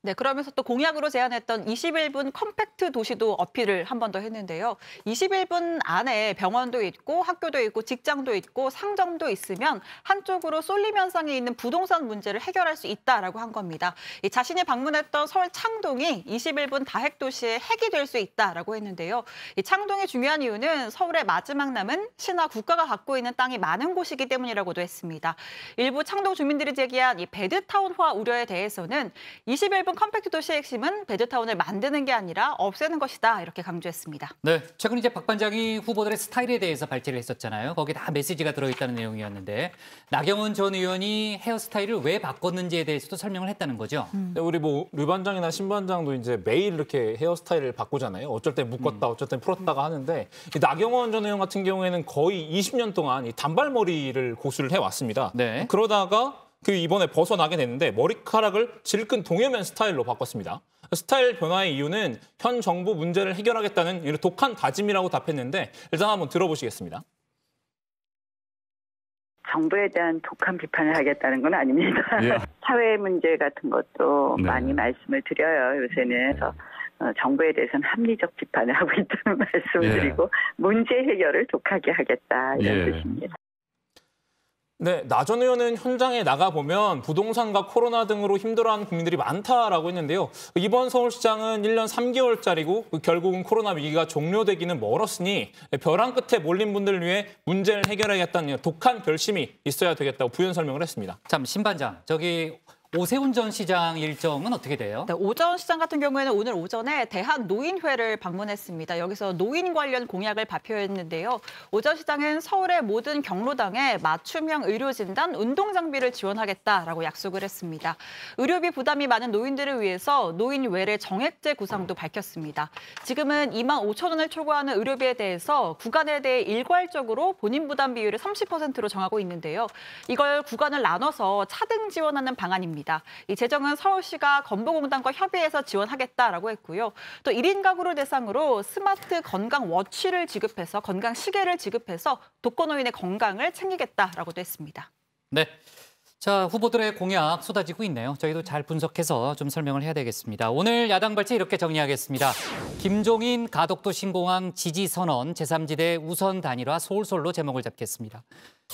네, 그러면서 또 공약으로 제안했던 21분 컴팩트 도시도 어필을 한 번 더 했는데요. 21분 안에 병원도 있고 학교도 있고 직장도 있고 상점도 있으면 한쪽으로 쏠림 현상이 있는 부동산 문제를 해결할 수 있다라고 한 겁니다. 자신이 방문했던 서울 창동이 21분 다핵도시의 핵이 될 수 있다라고 했는데요. 이 창동의 중요한 이유는 서울의 마지막 남은 신화 국가가 갖고 있는 땅이 많은 곳이기 때문이라고도 했습니다. 일부 창동 주민들이 제기한 이 배드타운화 우려에 대해서는 21분 컴팩트 도시의 핵심은 배드타운을 만드는 게 아니라 없애는 것이다 이렇게 강조했습니다. 네, 최근 이제 박 반장이 후보들의 스타일에 대해서 발제를 했었잖아요. 거기에 다 메시지가 들어있다는 내용이었는데 나경원 전 의원이 헤어스타일을 왜 바꿨는지에 대해서도 설명을 했다는 거죠. 우리 뭐 류 반장이나 신 반장도 이제 매일 이렇게 헤어스타일을 바꾸잖아요. 어쩔 때 묶었다, 어쩔 때 풀었다가 하는데 이 나경원 전 의원 같은 경우에는 거의 20년 동안 이 단발머리를 고수를 해왔습니다. 네. 그러다가 이번에 벗어나게 됐는데 머리카락을 질끈 동해면 스타일로 바꿨습니다. 스타일 변화의 이유는 현 정부 문제를 해결하겠다는 이런 독한 다짐이라고 답했는데 일단 한번 들어보시겠습니다. 정부에 대한 독한 비판을 하겠다는 건 아닙니다. 예. 사회 문제 같은 것도 네. 많이 말씀을 드려요. 요새는. 그래서 정부에 대해서는 합리적 비판을 하고 있다는 말씀을 예. 드리고 문제 해결을 독하게 하겠다 이런 예. 뜻입니다. 네, 나 전 의원은 현장에 나가보면 부동산과 코로나 등으로 힘들어하는 국민들이 많다라고 했는데요. 이번 서울시장은 1년 3개월짜리고 결국은 코로나 위기가 종료되기는 멀었으니 벼랑 끝에 몰린 분들을 위해 문제를 해결하겠다는 독한 결심이 있어야 되겠다고 부연 설명을 했습니다. 참, 신 반장, 저기 오세훈 전 시장 일정은 어떻게 돼요? 네, 오 전 시장 같은 경우에는 오늘 오전에 대한노인회를 방문했습니다. 여기서 노인 관련 공약을 발표했는데요. 오 전 시장은 서울의 모든 경로당에 맞춤형 의료진단, 운동장비를 지원하겠다라고 약속을 했습니다. 의료비 부담이 많은 노인들을 위해서 노인 외래 정액제 구상도 밝혔습니다. 지금은 2만 5천 원을 초과하는 의료비에 대해서 구간에 대해 일괄적으로 본인 부담 비율을 30%로 정하고 있는데요. 이걸 구간을 나눠서 차등 지원하는 방안입니다. 이 재정은 서울시가 건보공단과 협의해서 지원하겠다라고 했고요. 또 1인 가구를 대상으로 스마트 건강 워치를 지급해서 건강 시계를 지급해서 독거노인의 건강을 챙기겠다라고도 했습니다. 네. 자, 후보들의 공약 쏟아지고 있네요. 저희도 잘 분석해서 좀 설명을 해야 되겠습니다. 오늘 야당 발제 이렇게 정리하겠습니다. 김종인 가덕도 신공항 지지 선언 제3지대 우선 단일화 서울솔로 제목을 잡겠습니다.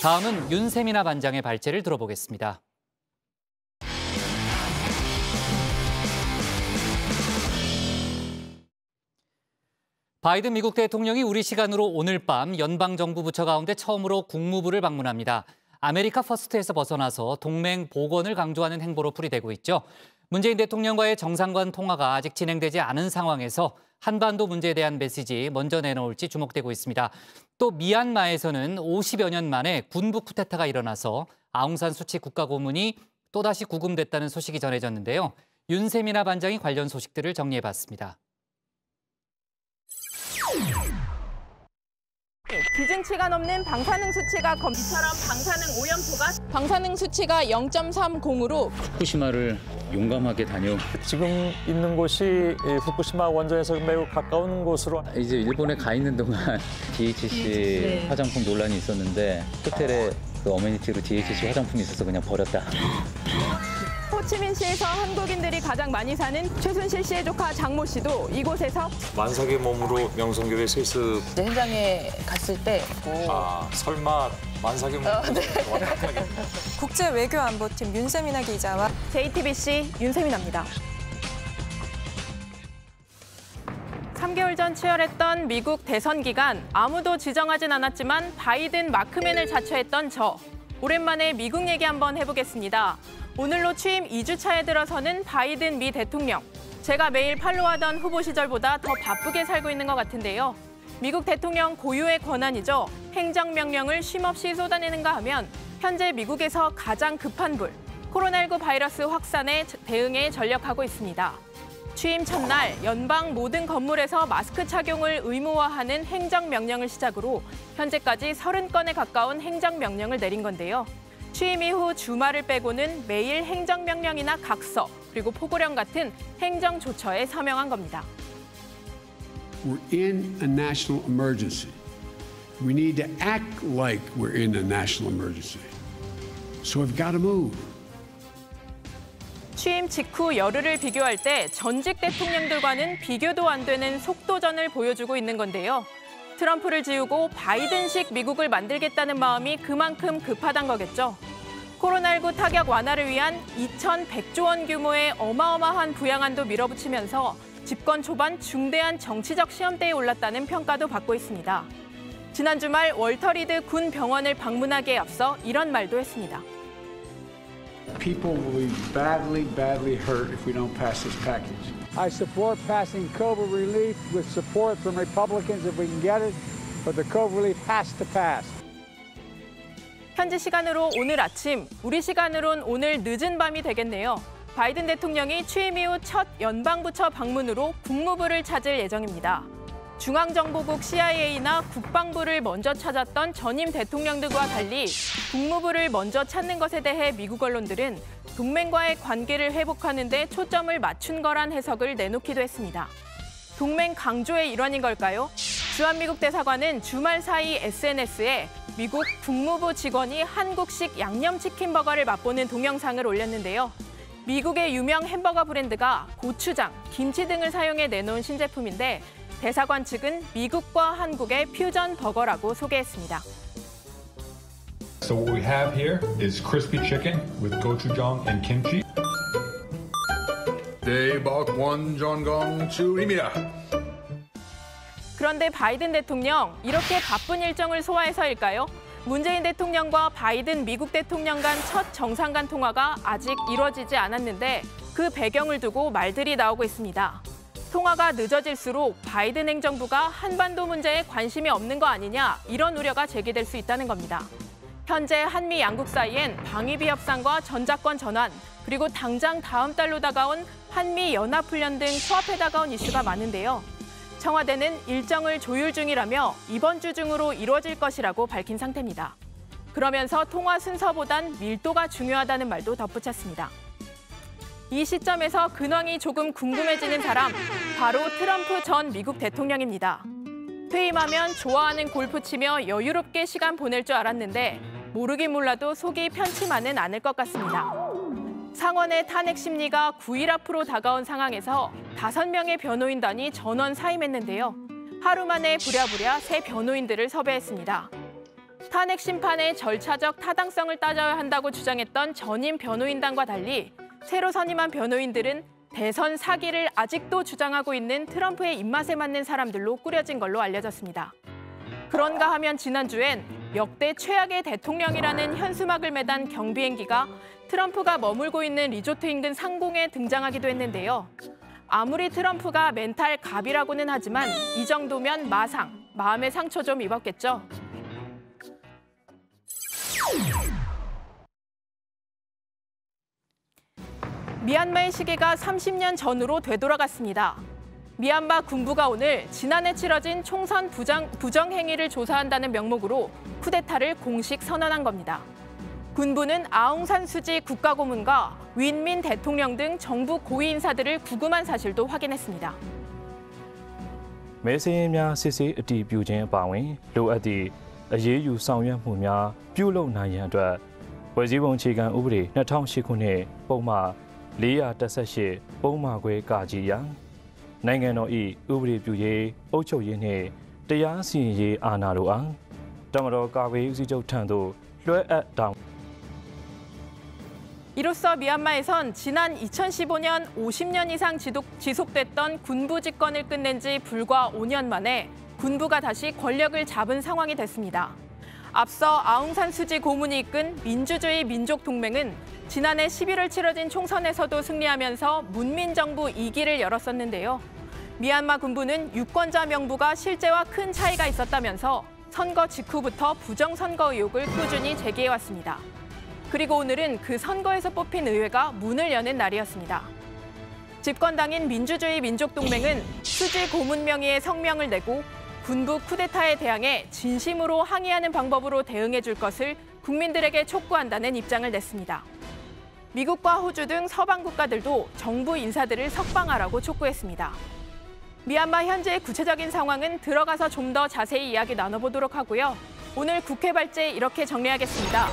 다음은 윤세민아 반장의 발제를 들어보겠습니다. 바이든 미국 대통령이 우리 시간으로 오늘 밤 연방정부 부처 가운데 처음으로 국무부를 방문합니다. 아메리카 퍼스트에서 벗어나서 동맹 복원을 강조하는 행보로 풀이되고 있죠. 문재인 대통령과의 정상간 통화가 아직 진행되지 않은 상황에서 한반도 문제에 대한 메시지 먼저 내놓을지 주목되고 있습니다. 또 미얀마에서는 50여 년 만에 군부 쿠데타가 일어나서 아웅산 수치 국가고문이 또다시 구금됐다는 소식이 전해졌는데요. 윤세민아 반장이 관련 소식들을 정리해봤습니다. 기준치가 넘는 방사능 수치가 검처럼 방사능 수치가 0.30으로 후쿠시마를 용감하게 다녀. 지금 있는 곳이 후쿠시마 원전에서 매우 가까운 곳으로. 이제 일본에 가 있는 동안 DHC 화장품 논란이 있었는데 호텔에 그 어메니티로 DHC 화장품이 있어서 그냥 버렸다. 호치민시에서 한국인들이 가장 많이 사는 최순실 씨의 조카 장모 씨도 이곳에서 만삭의 몸으로 명성교회 실습. 현장에 갔을 때 설마 만삭의 몸으로 네. 국제외교안보팀 윤세민아 기자와 JTBC 윤세민아입니다. 3개월 전 치열했던 미국 대선 기간 아무도 지정하진 않았지만 바이든 마크맨을 자처했던 저. 오랜만에 미국 얘기 한번 해보겠습니다. 오늘로 취임 2주차에 들어서는 바이든 미 대통령. 제가 매일 팔로우하던 후보 시절보다 더 바쁘게 살고 있는 것 같은데요. 미국 대통령 고유의 권한이죠. 행정명령을 쉼없이 쏟아내는가 하면 현재 미국에서 가장 급한 불, 코로나19 바이러스 확산에 대응에 전력하고 있습니다. 취임 첫날 연방 모든 건물에서 마스크 착용을 의무화하는 행정명령을 시작으로 현재까지 30건에 가까운 행정명령을 내린 건데요. 취임 이후 주말을 빼고는 매일 행정명령이나 각서, 그리고 포고령 같은 행정조처에 서명한 겁니다. We're in a national emergency. We need to act like we're in a national emergency. So we've got to move. 취임 직후 열흘을 비교할 때 전직 대통령들과는 비교도 안 되는 속도전을 보여주고 있는 건데요. 트럼프를 지우고 바이든식 미국을 만들겠다는 마음이 그만큼 급하단 거겠죠. 코로나19 타격 완화를 위한 2,100조 원 규모의 어마어마한 부양안도 밀어붙이면서 집권 초반 중대한 정치적 시험대에 올랐다는 평가도 받고 있습니다. 지난 주말 월터 리드 군 병원을 방문하기에 앞서 이런 말도 했습니다. People will be badly hurt if we don't pass this package. I support passing COVID relief with support from Republicans if we can get it, but the COVID relief has to pass. 현지 시간으로 오늘 아침, 우리 시간으론 오늘 늦은 밤이 되겠네요. 바이든 대통령이 취임 이후 첫 연방부처 방문으로 국무부를 찾을 예정입니다. 중앙정보국 CIA나 국방부를 먼저 찾았던 전임 대통령들과 달리 국무부를 먼저 찾는 것에 대해 미국 언론들은 동맹과의 관계를 회복하는 데 초점을 맞춘 거란 해석을 내놓기도 했습니다. 동맹 강조의 일환인 걸까요? 주한미국 대사관은 주말 사이 SNS에 미국 국무부 직원이 한국식 양념치킨 버거를 맛보는 동영상을 올렸는데요. 미국의 유명 햄버거 브랜드가 고추장, 김치 등을 사용해 내놓은 신제품인데 대사관 측은 미국과 한국의 퓨전 버거라고 소개했습니다. So what we have here is crispy chicken with gochujang and kimchi. 대박 원전강추입니다. 그런데 바이든 대통령, 이렇게 바쁜 일정을 소화해서일까요? 문재인 대통령과 바이든 미국 대통령 간 첫 정상 간 통화가 아직 이뤄지지 않았는데 그 배경을 두고 말들이 나오고 있습니다. 통화가 늦어질수록 바이든 행정부가 한반도 문제에 관심이 없는 거 아니냐, 이런 우려가 제기될 수 있다는 겁니다. 현재 한미 양국 사이엔 방위비 협상과 전자권 전환, 그리고 당장 다음 달로 다가온 한미 연합훈련 등 코앞에 다가온 이슈가 많은데요. 청와대는 일정을 조율 중이라며 이번 주 중으로 이루어질 것이라고 밝힌 상태입니다. 그러면서 통화 순서보단 밀도가 중요하다는 말도 덧붙였습니다. 이 시점에서 근황이 조금 궁금해지는 사람, 바로 트럼프 전 미국 대통령입니다. 퇴임하면 좋아하는 골프 치며 여유롭게 시간 보낼 줄 알았는데 모르긴 몰라도 속이 편치만은 않을 것 같습니다. 상원의 탄핵 심리가 9일 앞으로 다가온 상황에서 5명의 변호인단이 전원 사임했는데요. 하루 만에 부랴부랴 새 변호인들을 섭외했습니다. 탄핵 심판의 절차적 타당성을 따져야 한다고 주장했던 전임 변호인단과 달리 새로 선임한 변호인들은 대선 사기를 아직도 주장하고 있는 트럼프의 입맛에 맞는 사람들로 꾸려진 걸로 알려졌습니다. 그런가 하면 지난주엔 역대 최악의 대통령이라는 현수막을 매단 경비행기가 트럼프가 머물고 있는 리조트 인근 상공에 등장하기도 했는데요. 아무리 트럼프가 멘탈 갑이라고는 하지만 이 정도면 마상, 마음의 상처 좀 입었겠죠. 미얀마의 시기가 30년 전으로 되돌아갔습니다. 미얀마 군부가 오늘 지난해 치러진 총선 부정 행위를 조사한다는 명목으로 쿠데타를 공식 선언한 겁니다. 군부는 아웅산 수지 국가고문과 윈민 대통령 등 정부 고위 인사들을 구금한 사실도 확인했습니다. မဲစာရင်းများစစ်ဆေးအတည်ပြုခြင်းအပါအဝင်လိုအပ်သည့်အရေးယူဆောင်ရွက်မှုများပြုလုပ်နိုင်ရန်အတွက်ဖွဲ့စည်းပုံအခြေခံဥပဒေ2008ခုနှစ်ပုံမှန်418ပုံမှန်ခွဲကကြီးရန်နိုင်ငံတော်၏ဥပဒေပြုရေးအုပ်ချုပ်ရေးနှင့်တရားစီရင်ရေးအာဏာတို့အားတမတော်ကာကွယ်ရေးဦးစီးချုပ်ထံသို့လွှဲအပ်တောင်း 이로써 미얀마에선 지난 2015년 50년 이상 지속됐던 군부 집권을 끝낸 지 불과 5년 만에 군부가 다시 권력을 잡은 상황이 됐습니다. 앞서 아웅산 수지 고문이 이끈 민주주의 민족동맹은 지난해 11월 치러진 총선에서도 승리하면서 문민정부 2기를 열었었는데요. 미얀마 군부는 유권자 명부가 실제와 큰 차이가 있었다면서 선거 직후부터 부정선거 의혹을 꾸준히 제기해왔습니다. 그리고 오늘은 그 선거에서 뽑힌 의회가 문을 여는 날이었습니다. 집권당인 민주주의 민족동맹은 수지 고문 명의의 성명을 내고 군부 쿠데타에 대항해 진심으로 항의하는 방법으로 대응해 줄 것을 국민들에게 촉구한다는 입장을 냈습니다. 미국과 호주 등 서방 국가들도 정부 인사들을 석방하라고 촉구했습니다. 미얀마 현재의 구체적인 상황은 들어가서 좀 더 자세히 이야기 나눠보도록 하고요. 오늘 국회 발제 이렇게 정리하겠습니다.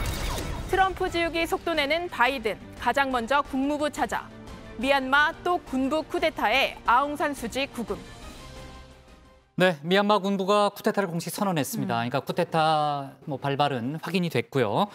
트럼프 지우기 속도내는 바이든, 가장 먼저 국무부 찾아 미얀마 또 군부 쿠데타에 아웅산 수지 구금. 네, 미얀마 군부가 쿠데타를 공식 선언했습니다. 그러니까 쿠데타 발발은 확인이 됐고요.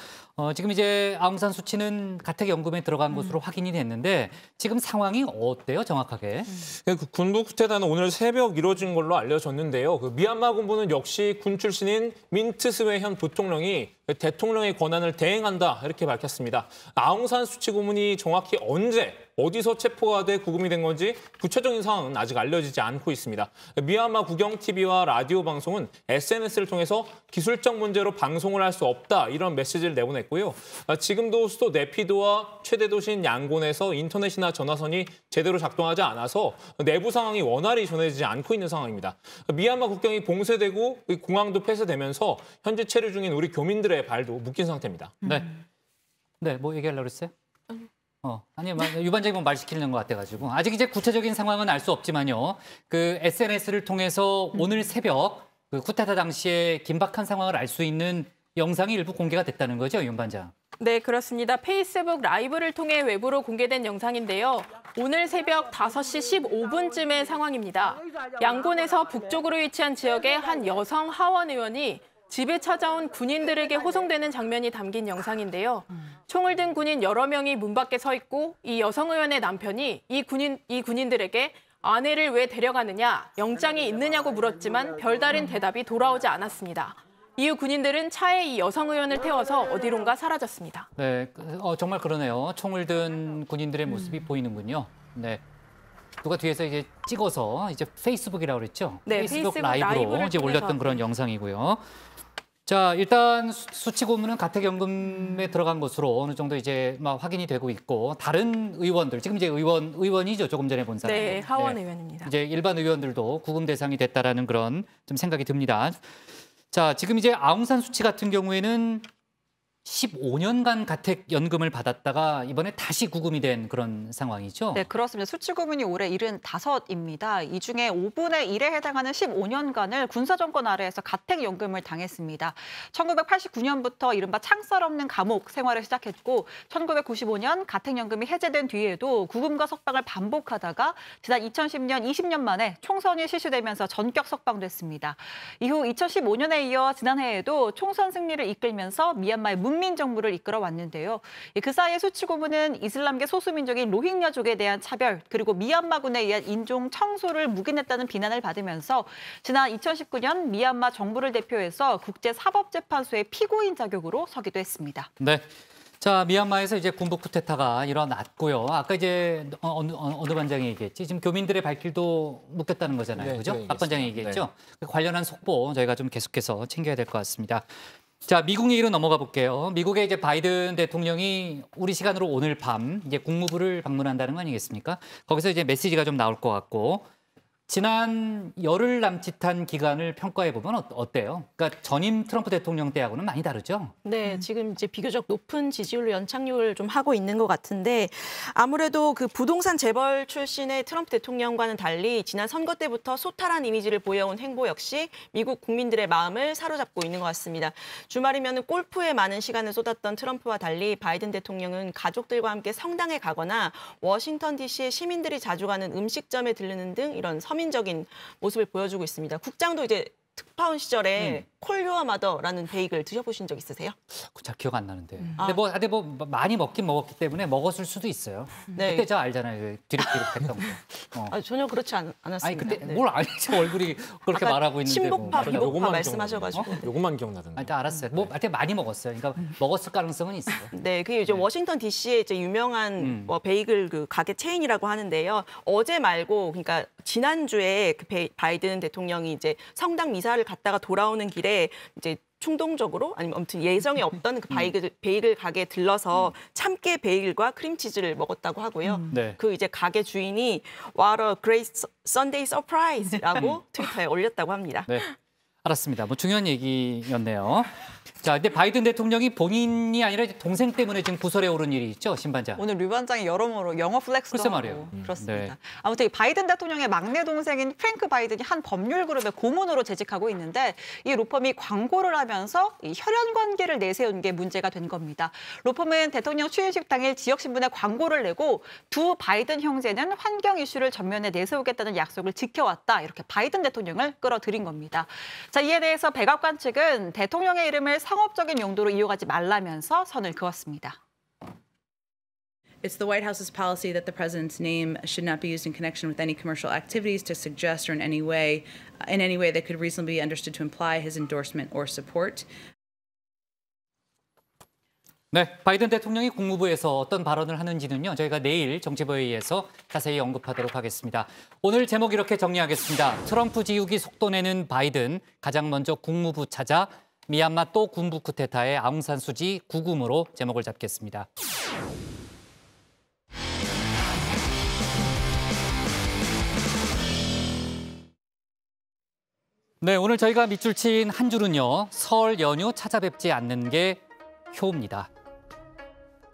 지금 이제 아웅산 수치는 가택연금에 들어간 것으로 확인이 됐는데 지금 상황이 어때요, 정확하게? 그 군부 쿠데타는 오늘 새벽 이루어진 걸로 알려졌는데요. 그 미얀마 군부는 역시 군 출신인 민트스웨 현 부통령이 대통령의 권한을 대행한다 이렇게 밝혔습니다. 아웅산 수치 고문이 정확히 언제 어디서 체포가 돼 구금이 된 건지 구체적인 상황은 아직 알려지지 않고 있습니다. 미얀마 국영-TV와 라디오 방송은 SNS를 통해서 기술적 문제로 방송을 할 수 없다 이런 메시지를 내보냈고요. 지금도 수도 네피도와 최대 도시인 양곤에서 인터넷이나 전화선이 제대로 작동하지 않아서 내부 상황이 원활히 전해지지 않고 있는 상황입니다. 미얀마 국경이 봉쇄되고 공항도 폐쇄되면서 현재 체류 중인 우리 교민들의 발도 묶인 상태입니다. 네, 뭐 얘기하려고 그랬어요? 아니, 유반장님 말 시키는 것 같아가지고 아직 이제 구체적인 상황은 알 수 없지만요. 그 SNS를 통해서 오늘 새벽 그 쿠데타 당시에 긴박한 상황을 알 수 있는 영상이 일부 공개가 됐다는 거죠, 윤 반장? 네, 그렇습니다. 페이스북 라이브를 통해 외부로 공개된 영상인데요. 오늘 새벽 5시 15분쯤의 상황입니다. 양곤에서 북쪽으로 위치한 지역의 한 여성 하원 의원이 집에 찾아온 군인들에게 호송되는 장면이 담긴 영상인데요. 총을 든 군인 여러 명이 문 밖에 서 있고 이 여성 의원의 남편이 이 군인들에게 아내를 왜 데려가느냐, 영장이 있느냐고 물었지만 별다른 대답이 돌아오지 않았습니다. 이후 군인들은 차에 이 여성 의원을 태워서 어디론가 사라졌습니다. 네, 정말 그러네요. 총을 든 군인들의 모습이 보이는군요. 네. 누가 뒤에서 이제 찍어서 이제 페이스북이라고 그랬죠? 네, 페이스북 라이브로 이제 올렸던 그런 영상이고요. 자, 일단 수치 고문은 가택연금에 들어간 것으로 어느 정도 이제 확인이 되고 있고 다른 의원들 지금 이제 의원이죠, 조금 전에 본 사람. 네, 하원 의원입니다. 이제 일반 의원들도 구금 대상이 됐다라는 그런 좀 생각이 듭니다. 자, 지금 이제 아웅산 수치 같은 경우에는 15년간 가택연금을 받았다가 이번에 다시 구금이 된 그런 상황이죠? 네, 그렇습니다. 수치 구금이 올해 75입니다. 이 중에 5분의 1에 해당하는 15년간을 군사정권 아래에서 가택연금을 당했습니다. 1989년부터 이른바 창살 없는 감옥 생활을 시작했고 1995년 가택연금이 해제된 뒤에도 구금과 석방을 반복하다가 지난 2010년 20년 만에 총선이 실시되면서 전격 석방됐습니다. 이후 2015년에 이어 지난해에도 총선 승리를 이끌면서 미얀마의 문민 정부를 이끌어 왔는데요. 그 사이에 수치 고문은 이슬람계 소수민족인 로힝야족에 대한 차별 그리고 미얀마군에 의한 인종 청소를 묵인했다는 비난을 받으면서 지난 2019년 미얀마 정부를 대표해서 국제사법재판소의 피고인 자격으로 서기도 했습니다. 네. 자, 미얀마에서 이제 군부 쿠데타가 일어났고요. 아까 이제 어느 반장이 얘기했지? 지금 교민들의 발길도 묶였다는 거잖아요. 네, 그죠? 박 반장이 얘기했죠? 네. 관련한 속보 저희가 좀 계속해서 챙겨야 될 것 같습니다. 자, 미국 얘기로 넘어가 볼게요. 미국의 이제 바이든 대통령이 우리 시간으로 오늘 밤 이제 국무부를 방문한다는 거 아니겠습니까? 거기서 이제 메시지가 좀 나올 것 같고 지난 열흘 남짓한 기간을 평가해 보면 어때요? 그러니까 전임 트럼프 대통령 때하고는 많이 다르죠? 네, 지금 이제 비교적 높은 지지율 연착륙을 좀 하고 있는 것 같은데 아무래도 그 부동산 재벌 출신의 트럼프 대통령과는 달리 지난 선거 때부터 소탈한 이미지를 보여온 행보 역시 미국 국민들의 마음을 사로잡고 있는 것 같습니다. 주말이면 골프에 많은 시간을 쏟았던 트럼프와 달리 바이든 대통령은 가족들과 함께 성당에 가거나 워싱턴 DC의 시민들이 자주 가는 음식점에 들르는 등 이런 서민적인 모습을 보여주고 있습니다. 국장도 이제 특파원 시절에 콜 유어 마더라는 베이글 드셔보신 적 있으세요? 잘 기억 안 나는데. 근데 뭐 많이 먹긴 먹었기 때문에 먹었을 수도 있어요. 네. 그때 저 알잖아요. 그 뒤룩뒤룩했던 거. 전혀 그렇지 않았습니다. 아니 그때 네. 뭘 알지? 얼굴이 그렇게 말하고 있는데. 친복파, 비복파 말씀하셔가지고. 요것만 기억나던데. 일단 알았어요. 뭐 하여튼 많이 먹었어요. 그러니까 먹었을 가능성은 있어요. 네, 그게 이제 워싱턴 DC의 이제 유명한 베이글 그 가게 체인이라고 하는데요. 어제 말고 그러니까 지난주에 그 바이든 대통령이 이제 성당 미사를 갔다가 돌아오는 길에 이제 충동적으로 아니면 아무튼 예정에 없던 그 베이글 가게에 들러서 참깨 베이글과 크림치즈를 먹었다고 하고요. 네. 그 이제 가게 주인이 What a great Sunday surprise라고 트위터에 올렸다고 합니다. 네, 알았습니다. 뭐 중요한 얘기였네요. 자, 근데 바이든 대통령이 본인이 아니라 동생 때문에 지금 구설에 오른 일이 있죠, 신반장. 오늘 류 반장이 여러모로 영어 플렉스도 글쎄 하고 말이에요. 그렇습니다. 네. 아무튼 이 바이든 대통령의 막내 동생인 프랭크 바이든이 한 법률 그룹의 고문으로 재직하고 있는데 이 로펌이 광고를 하면서 이 혈연 관계를 내세운 게 문제가 된 겁니다. 로펌은 대통령 취임식 당일 지역 신문에 광고를 내고 두 바이든 형제는 환경 이슈를 전면에 내세우겠다는 약속을 지켜왔다. 이렇게 바이든 대통령을 끌어들인 겁니다. 자, 이에 대해서 백악관 측은 대통령의 이름을 상업적인 용도로 이용하지 말라면서 선을 그었습니다. It's the White House's policy that the president's name should not be used in connection with any commercial activities to suggest or in any way that could reasonably be understood to imply his endorsement or support. 네, 바이든 대통령이 국무부에서 어떤 발언을 하는지는요, 저희가 내일 정치부회의에서 자세히 언급하도록 하겠습니다. 오늘 제목 이렇게 정리하겠습니다. 트럼프 지우기 속도내는 바이든, 가장 먼저 국무부 찾아 미얀마 또 군부 쿠데타의 아웅산 수지 구금으로 제목을 잡겠습니다. 네, 오늘 저희가 밑줄 친 한 줄은요, 설 연휴 찾아뵙지 않는 게 효입니다.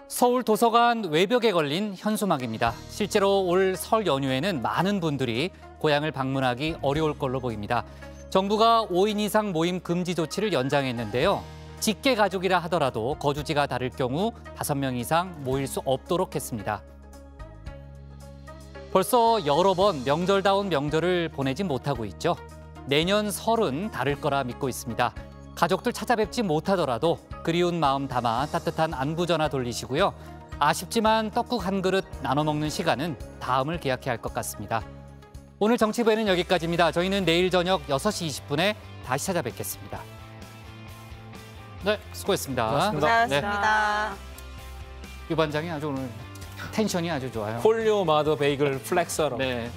서울 도서관 외벽에 걸린 현수막입니다. 실제로 올 설 연휴에는 많은 분들이 고향을 방문하기 어려울 걸로 보입니다. 정부가 5인 이상 모임 금지 조치를 연장했는데요. 직계 가족이라 하더라도 거주지가 다를 경우 5명 이상 모일 수 없도록 했습니다. 벌써 여러 번 명절다운 명절을 보내지 못하고 있죠. 내년 설은 다를 거라 믿고 있습니다. 가족들 찾아뵙지 못하더라도 그리운 마음 담아 따뜻한 안부 전화 돌리시고요. 아쉽지만 떡국 한 그릇 나눠 먹는 시간은 다음을 기약해야 할 것 같습니다. 오늘 정치부에는 여기까지입니다. 저희는 내일 저녁 6시 20분에 다시 찾아뵙겠습니다. 네, 수고했습니다. 고생하셨습니다. 유 반장이 아주 오늘 텐션이 아주 좋아요. 폴리오 마더 베이글 플렉서로. 네.